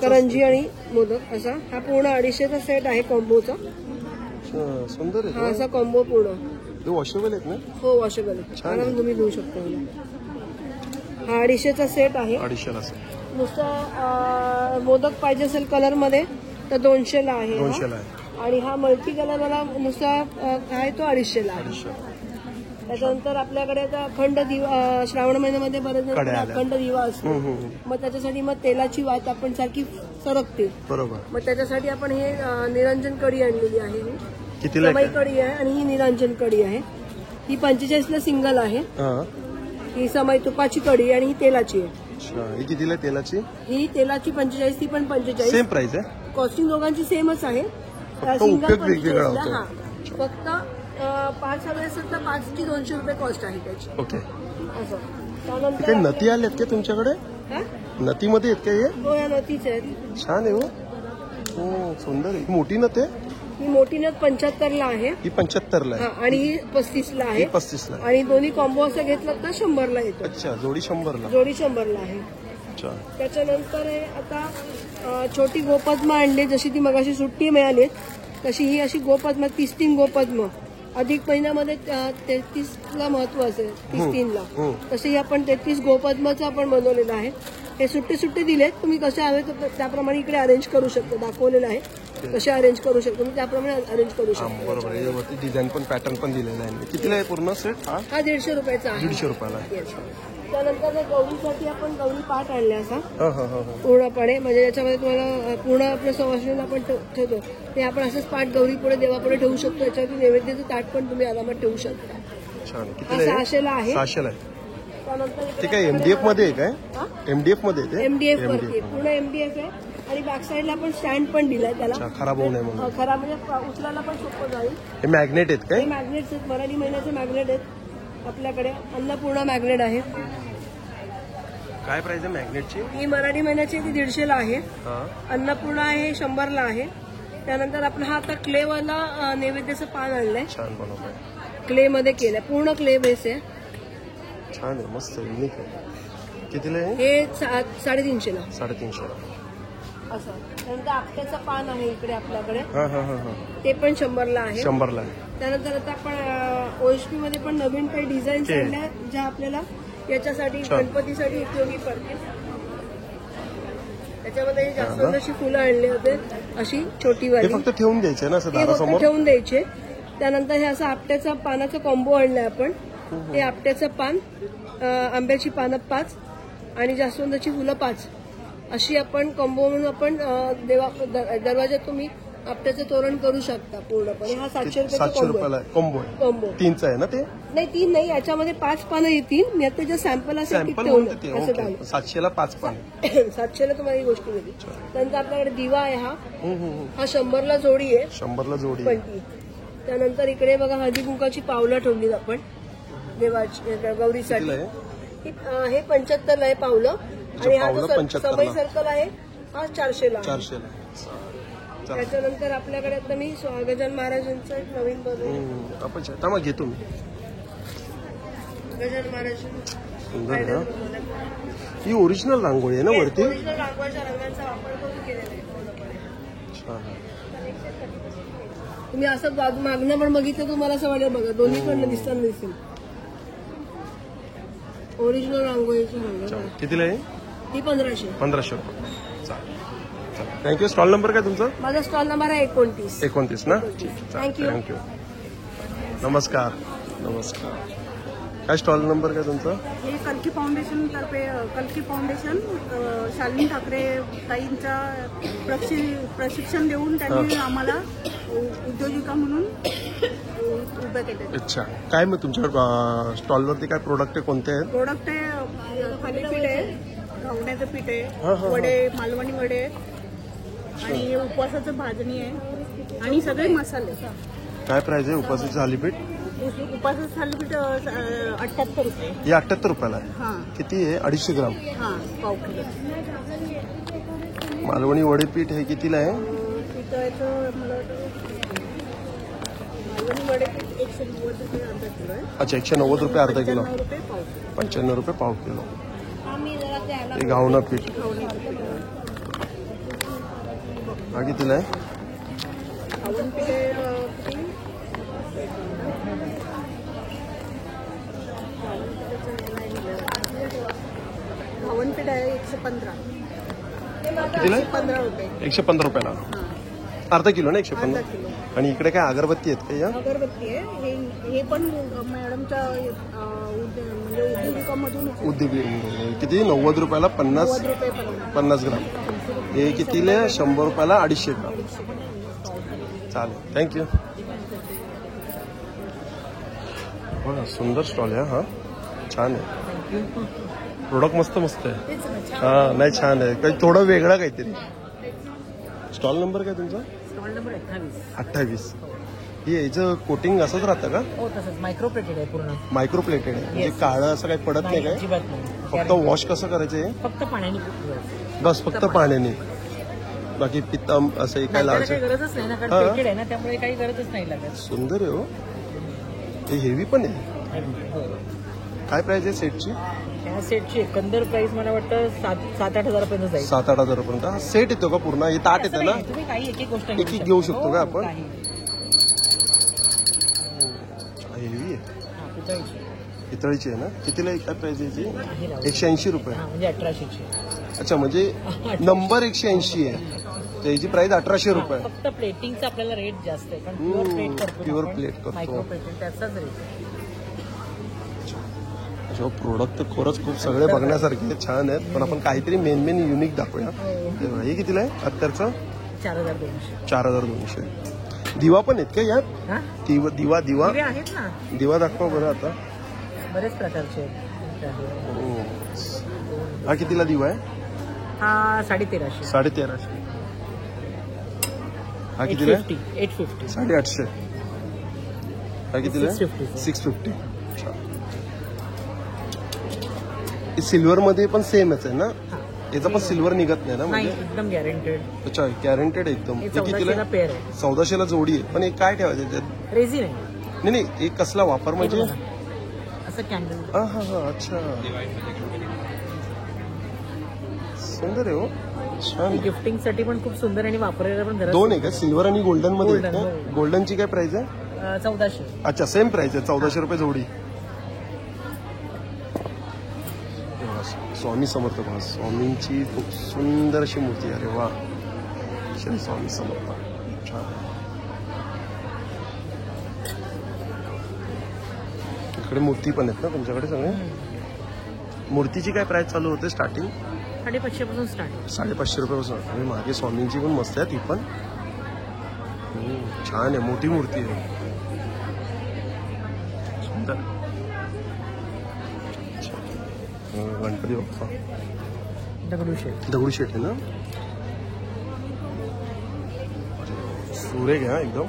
करंजी आणि मोदक असा हा पूर्ण 250चा सेट आहे कॉम्बोचा. अच्छा, सुंदर हा आहे. असा कॉम्बो पूर्ण. हे वॉशेबल आहेत ना? हो वॉशेबल आहे. आराम तुम्ही घेऊ शकता. हा 250चा सेट आहे. 250 असेल. नुसतं मोदक पाहिजे असेल कलर मध्ये तर 200ला आहे. 200ला आहे. आणि हा मल्टी कलर मला नुसता आहे तो 250ला आहे. 250. त्याच्यानंतर आपल्याकडे आता अखंड दिवा श्रावण महिन्यामध्ये बरेच अखंड दिवा असतो. मग त्याच्यासाठी मग तेलाची वात आपण सारखी सरकते. बरोबर. मग त्याच्यासाठी आपण हे निरंजन कढी आणलेली आहे. कितीला समई कढी आहे आणि ही निरंजन कढी आहे. ही 45ला सिंगल आहे. ही समई तुपाची कढी आणि ही तेलाची आहे. अच्छा, ही कितीला तेलाची? ही तेलाची 45, ती पण 45. सेम प्राइस आहे. कॉस्टिंग दोघांची सेमच आहे. उपयोग वेगवेगळा होतो. हा फक्त 5 हवे असेल तर 5ची 200 रुपये कॉस्ट आहे त्याची. ओके. असं काही नती आल्यात का तुमच्याकडे? नतीमध्ये आहेत का हे? हो या नतीच आहेत. छान आहे. हो सुंदर आहे. मोठी नथ आहे. ही मोठी नथ 75ला आहे. ही 75ला आहे. आणि ही 35ला आहे. 35ला. आणि दोन्ही कॉम्बो असं घेतलं तर 100ला येतो. अच्छा, जोडी 100ला. जोडी 100ला आहे. अच्छा. त्याच्यानंतर आता छोटी गोपद्मा आणली, जशी ती मगाशी सुट्टी मिळाली तशी ही अशी गोपद्मा 33 गोपद्मा अधिक महिन्यामध्ये 33ला महत्व असेल 33ला. तशी ही आपण 33 गोपद्माचं आपण बनवलेलं आहे. हे सुट्टे दिलेत. तुम्ही कसे हवे तर त्याप्रमाणे इकडे अरेंज करू शकतो. दाखवलेलं आहे कसे अरेंज करू शकतो. मी त्याप्रमाणे अरेंज करू शकतो. बरोबर. यावरती डिझाईन पण पॅटर्न पण दिलेला आहे. कितीला आहे पूर्ण सेट? हा 150 रुपयाचा आहे. 150 रुपयाला. त्यानंतर गौरीसाठी आपण गौरी पाठ आणले असा पूर्णपणे. म्हणजे याच्यामध्ये तुम्हाला पूर्ण आपलं सवासणीला आपण ठेवतो ते आपण असंच पाठ गौरी पुढे देवापुढे ठेवू शकतो. याच्यावरती नैवेद्याचं ताट पण तुम्ही आरामात ठेवू शकता. छान. हा 600ला आहे. 600ला आहे. त्यानंतर ते काय एमडीएफ मध्ये आहे काय? एमडीएफ मध्ये आहे. एमडीएफ वरती पूर्ण एमडीएफ आहे. आणि बॅक साईडला आपण स्टँड पण दिलाय त्याला. खराब होऊ नये म्हणून. खराब म्हणजे उचलायला पण सोपं जाईल. हे मॅग्नेट आहेत काय? हे मॅग्नेट्स आहेत. मराठी महिन्याचे मॅग्नेट आहेत आपल्याकडे. अन्नपूर्णा मॅग्नेट आहे. काय प्राइस आहे मॅग्नेटची? ही मराठी महिन्याची ती 150ला आहे. अन्नपूर्णा आहे 100ला आहे. त्यानंतर आपला हा आता क्लेवाला नैवेद्याचं पान आणलंय. छान बनवलंय. क्ले मध्ये केलंय. पूर्ण क्ले बेस आहे. छान आहे. मस्त युनिक आहे. कितीला आहे? हे 350ला. 350ला. असं. त्यानंतर आपट्याचं पान आहे इकडे आपल्याकडे. हा. ते पण 100ला आहे. 100ला आहे. त्यानंतर आता आपण ओएसपी मध्ये पण नवीन काही डिझाईन्स आणल्या ज्या आपल्याला याच्यासाठी गणपतीसाठी उपयोगी पडतील. त्याच्यामध्ये जास्त अशी फुलं आणली होते अशी छोटी वाली. फक्त ठेवून द्यायचे ना फक्त ठेवून द्यायचे. त्यानंतर हे असं आपट्याचा पानाचा कॉम्बो आणलाय आपण. हे आपट्याचं पान, आंब्याची पानं 5 आणि जास्वंदाची फुलं 5 अशी आपण कॉम्बो म्हणून आपण दरवाजात तुम्ही आपट्याचं तोरण करू शकता पूर्णपणे. हा 700 रुपयाचा कॉम्बो. 3चा आहे ना ते? नाही 3 नाही. याच्यामध्ये 5 पानं येतील. मी आता जे सॅम्पल असेल असं 700ला 5 पान. 700ला तुम्हाला ही गोष्ट मिळेल. त्यानंतर आपल्याकडे दिवा आहे. हा 100ला जोडी आहे. 100ला जोडी. त्यानंतर इकडे बघा हळदी कुंकाची पावलं ठेवली आपण देवाची गौरीसाठी. हे 75ला आहे पावलं. आणि हा जो समई सर्कल आहे हा 400ला. त्याच्यानंतर आपल्याकडे आता मी गजानन महाराजांचं एक नवीन बनवून आपण घेतो मी. गजानन महाराज सुंदर. ही ओरिजिनल रांगोळी आहे ना वरती? ओरिजिनल रांगोळीच्या रंगांचा वापर करून केलेला आहे. तुम्ही असं मागणं पण बघितलं तुम्हाला असं वाटेल बघा दोन्ही पण दिसताना दिसेल. ओरिजिनल रांगोळीची रंग. कितीला आहे? ती 1500. 1500 रुपये. थँक्यू. स्टॉल नंबर काय तुमचा? माझा स्टॉल नंबर आहे 29 ना? थँक्यू. नमस्कार. काय स्टॉल नंबर काय तुमचा? हे कल्की फाउंडेशन तर्फे कल्की फाउंडेशन शालिनी ठाकरे ताईंचा प्रशिक्षण देऊन त्यांनी आम्हाला उद्योजिका म्हणून उभे केले. अच्छा. काय मग तुमच्या स्टॉलवरती काय प्रोडक्ट आहे? कोणते आहेत? प्रोडक्ट आहे थालीपीठ आहे, घावण्याचं पीठ आहे, वडे, मालवणी वडे आणि उपवासाचं भाजणी आहे आणि सगळे मसाले. काय प्राइस आहे उपवासाचं थालीपीठ? उपवासाचं थालीपीठ 78 रुपये. हे 78 रुपयाला आहे. किती आहे? 250 ग्राम. पाव किलो. मालवणी वडे पीठ हे कितीला आहे? मला मालवणी वडे पीठ 190 रुपये अर्धा किलो आहे. अच्छा, 190 रुपये अर्धा किलो. 95 रुपये पाव किलो. हे घावणं पीठ हा कितीला आहे? घावन पीठ आहे घावन पीठ आहे 115. कितीला? 15 रुपये. 115 रुपयाला. अर्धा किलो ना? 115. अर्धा किलो. आणि इकडे काय अगरबत्ती आहेत का या? अगरबत्ती आहे. हे पण मॅडमच्या म्हणजे उद्योगिकामधून उद्योग किती? 90 रुपयाला 50 रुपये 50 ग्राम. हे कितीला? 100 रुपयाला 250 ग्राम. चालेल, थँक्यू. बघा सुंदर स्टॉल आहे हा, छान आहे. प्रोडक्ट मस्त मस्त आहे. हा नाही छान आहे, काही थोडं वेगळं काहीतरी. स्टॉल नंबर काय तुमचा? Stall number 28. हे याचं कोटिंग असंच राहतं का? हो तसंच मायक्रो प्लेटेड आहे पूर्ण. मायक्रो प्लेटेड आहे म्हणजे काळं असं काही पडत नाही काय? अजिबात नाही. फक्त वॉश कसं करायचं आहे? फक्त पाण्याने बस फक्त पाण्याने, बाकी पित्तम असं काय लावायचं काही गरजच नाही ना, कारण प्लेटेड आहे ना, त्यामुळे काही गरजच नाही लागत. सुंदर आहे हो. हे हेवी पण आहे. काय प्राइस आहे सेटची? या सेटची एकंदर प्राइस मला वाटतं 7-8 हजारापर्यंत जाईल. 7-8 हजारापर्यंत. हा सेट येतो का पूर्ण? हे ताट येतं ना? तुम्ही काही एक गोष्ट एक घेऊ शकतो का आपण? हेवी आहे. पितळीची आहे ना? कितीला काय प्राइस आहे याची? 180 रुपये. म्हणजे 1800ची. अच्छा, म्हणजे नंबर 180 आहे, त्याची प्राइस 1800 रुपये. फक्त प्लेटिंगचा आपल्याला रेट जास्त आहे, कारण प्युअर प्लेट करतो. प्युअर प्लेट करतो. मायक्रो प्लेटिंग त्याचाच रेट. प्रोडक्ट तर खरंच खूप सगळे बघण्यासारखे छान आहेत, पण आपण काहीतरी मेन युनिक दाखवूया. हे कितीला आहे अत्तरचं? 4200. 4200. दिवा पण आहेत का यात? दिवा दिवा दिवा आहेत ना. दिवा दाखवा बरं आता. बरेच प्रकारचे आहेत. हा कितीला दिवा आहे? हा 1350. 1350. हा कितीला आहे? 850. 850. हा कितीला आहे? 650. सिल्वर मध्ये पण सेमच आहे ना? याचा पण सिल्वर निघत नाही ना? नाही, म्हणजे एकदम गॅरंटेड. अच्छा, गॅरंटेड एकदम. हे हे कितीला? 1400 पेअर आहे. 1400 जोडी आहे. पण हे काय ठेवायचं त्यात? रेझिन आहे. नाही, एक कसला वापर म्हणजे? असं कॅन्डल. हा हा हा, अच्छा, सुंदर आहे हो, छान. गिफ्टिंग साठी पण खूप सुंदर आणि वापरायला पण जरा. दोन आहे का? सिल्वर आणि गोल्डन मध्ये? गोल्डनची काय प्राइस आहे? 1400. अच्छा, सेम प्राइस आहे, 1400 रुपये जोडी. स्वामी समर्थ बघा, स्वामींची खूप सुंदर अशी मूर्ती. अरे वा, श्री स्वामी समर्थ. छान. इकडे मूर्ती पण आहेत ना तुमच्याकडे सगळे? मूर्तीची काय प्राइस चालू होते स्टार्टिंग? 550 पासून स्टार्ट. 550 रुपयापासून. आणि मागे स्वामींची पण मस्त आहे ती पण. छान आहे, मोठी मूर्ती आहे, सुंदर. गणपती बाप्पा. दगडूशेठ आहे ना? सुरेख आहे एकदम.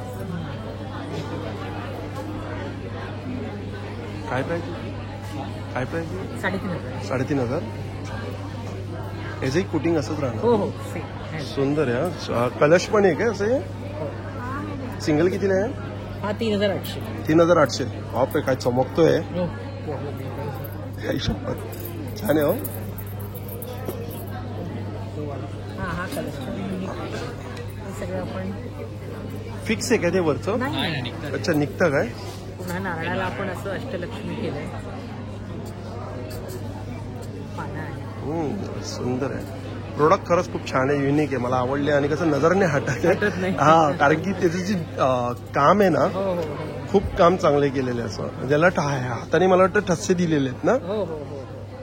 काय प्राइस? काय प्राइस? 3500. याचंही कुटिंग असंच राहणार. हो हो, सुंदर आहे. कलश पण आहे का असं? सिंगल कितीला आहे? हा 3800. 3800. बापरे, काय चमकतोय. काही शपथ, छान आहे हो. हा कलश सगळं आपण फिक्स आहे का ते वरचं? अच्छा, निघतं काय? पुन्हा नारळाला आपण असं अष्टलक्ष्मी केलंय. सुंदर आहे. प्रोडक्ट खरंच खूप छान आहे, युनिक आहे, मला आवडले. आणि कसं नजरने हटत नाही. हा, कारण की त्याचं जे काम आहे ना, खूप काम चांगले केलेले. असं ज्याला हाताने मला वाटतं ठस्से दिलेले आहेत ना?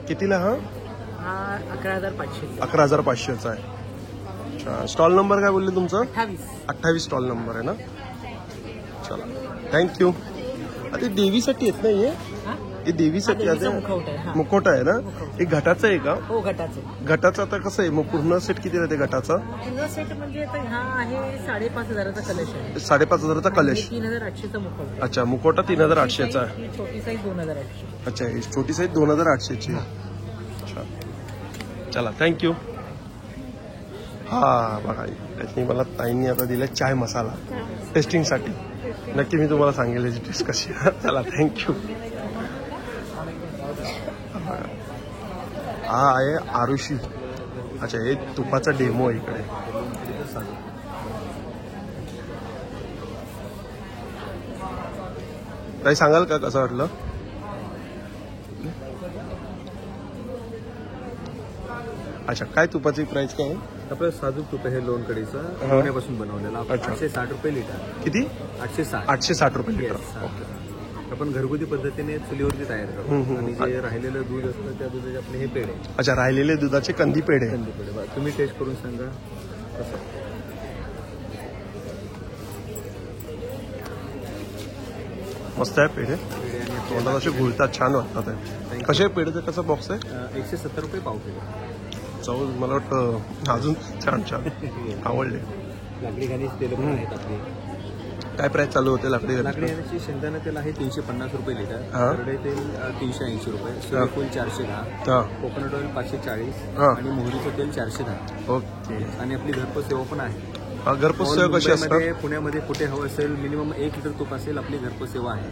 कितीला हा? 11500. 11500चा आहे. अच्छा, स्टॉल नंबर काय बोलले तुमचं? 28 स्टॉल नंबर आहे ना? चला, थँक्यू. आता देवीसाठी येत नाही हे देवीसाठी? मुखवटा आहे ना? हे घटाचं आहे का? हो, घटाचं. घटाचं आता कसं आहे मग? पूर्ण सेट किती राहते घटाचा? पूर्ण सेट म्हणजे हा आहे 5500चा कलश आहे. 5500चा कलश. 3800चा मुखवटा. अच्छा, मुखवटा 3800चा आहे. छोटी साईज 2800. अच्छा, ही छोटी साईज 2800ची. अच्छा, चला, थँक्यू. हा बघा, त्यातनी मला ताईंनी आता दिला चाय मसाला टेस्टिंगसाठी. नक्की मी तुम्हाला सांगेल याची टेस्ट कशी. चला, थँक्यू. हा आहे आरुषी. अच्छा, हे तुपाचा डेमो आहे इकडे. काही सांगाल का कसं वाटलं? अच्छा, काय तुपाची प्राइस काय आहे? आपलं साजूक तूप आहे लोणकढीचं, लोण्यापासून बनवलेलं. 860 रुपये लिटर. किती? 860. 860 रुपये लिटर. ओके. आपण घरगुती पद्धतीने चुलीवरती तयार करतो आणि जे राहिलेलं दूध असतं त्या दुधाचे आपले हे पेढे. अच्छा, राहिलेले दुधाचे कंदी पेढे. कंदी पेढे. तुम्ही टेस्ट करून सांगा कसं. मस्त आहे पेढे, तोंडात असे घुळतात, छान वाटतात आहे. कसे पेढेचं कसं बॉक्स आहे? 170 रुपये पाव किलो. चव मला वाटतं अजून छान छान आवडले. लाकडी घाणीची तेल पण आहेत आपली. काय प्राइस चालू होते लाकडी लाकडी घाणीची? शेंगदाणा तेल आहे 350 रुपये लिटर, करडे तेल 380 रुपये, सूर्यफूल 410, कोकोनट ऑइल 540 आणि मोहरीचं तेल 410. ओके. आणि आपली घरपोच सेवा पण आहे. घरपोच सेवा कशी असते? पुण्यामध्ये कुठे हवं असेल, मिनिमम 1 लिटर तूप असेल, आपली घरपोच सेवा आहे.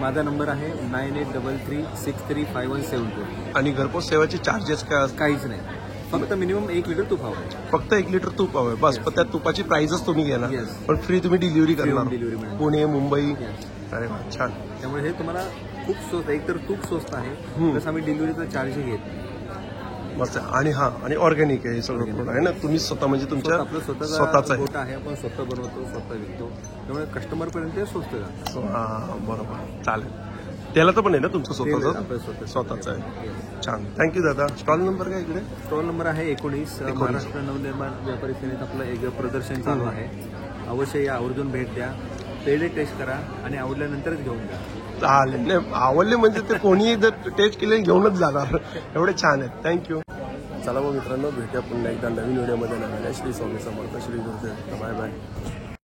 माझा नंबर आहे 9833635172. आणि घरपोच सेवाचे चार्जेस काय? काहीच नाही, फक्त मिनिमम 1 लिटर तूप हवं आहे. फक्त 1 लिटर तूप हवं बस. पण त्या तुपाची प्राइसच तुम्ही घेणार, पण फ्री तुम्ही डिलिव्हरी करणार. डिलिव्हरी मिळेल. पुणे, मुंबई. अरे वा, छान. त्यामुळे हे तुम्हाला खूप स्वस्त. एक तर तूप स्वस्त आहे, प्लस आम्ही डिलिव्हरीचा चार्ज घेत. मस्त. आणि आणि ऑर्गॅनिक आहे हे सगळं प्रोडक्ट आहे ना? तुम्ही स्वतः म्हणजे तुमच्या आपलं स्वतःच आहे. आहे, आपण स्वतः बनवतो, स्वतः विकतो, त्यामुळे कस्टमर पर्यंत स्वस्त जातं. हा, बरोबर. चालेल. त्याला तर पण आहे ना तुमचं स्वतःच आहे. छान. थँक्यू दादा. स्टॉल नंबर काय इकडे? स्टॉल नंबर आहे 19. महाराष्ट्र नवनिर्माण व्यापारी सेनेत आपलं एक प्रदर्शन चालू आहे. अवश्य या, आवर्जून भेट द्या, पेढे टेस्ट करा आणि आवडल्यानंतरच घेऊन जा. चालेल. नाही, आवडले म्हणजे ते कोणीही जर टेस्ट केले घेऊनच जाणार. एवढे छान आहेत. थँक्यू. चला मग मित्रांनो, भेटूया पुन्हा एकदा नवीन व्हिडिओमध्ये. नव्याने श्री स्वामी समर्थ, श्री गुरुदेव. Bye bye.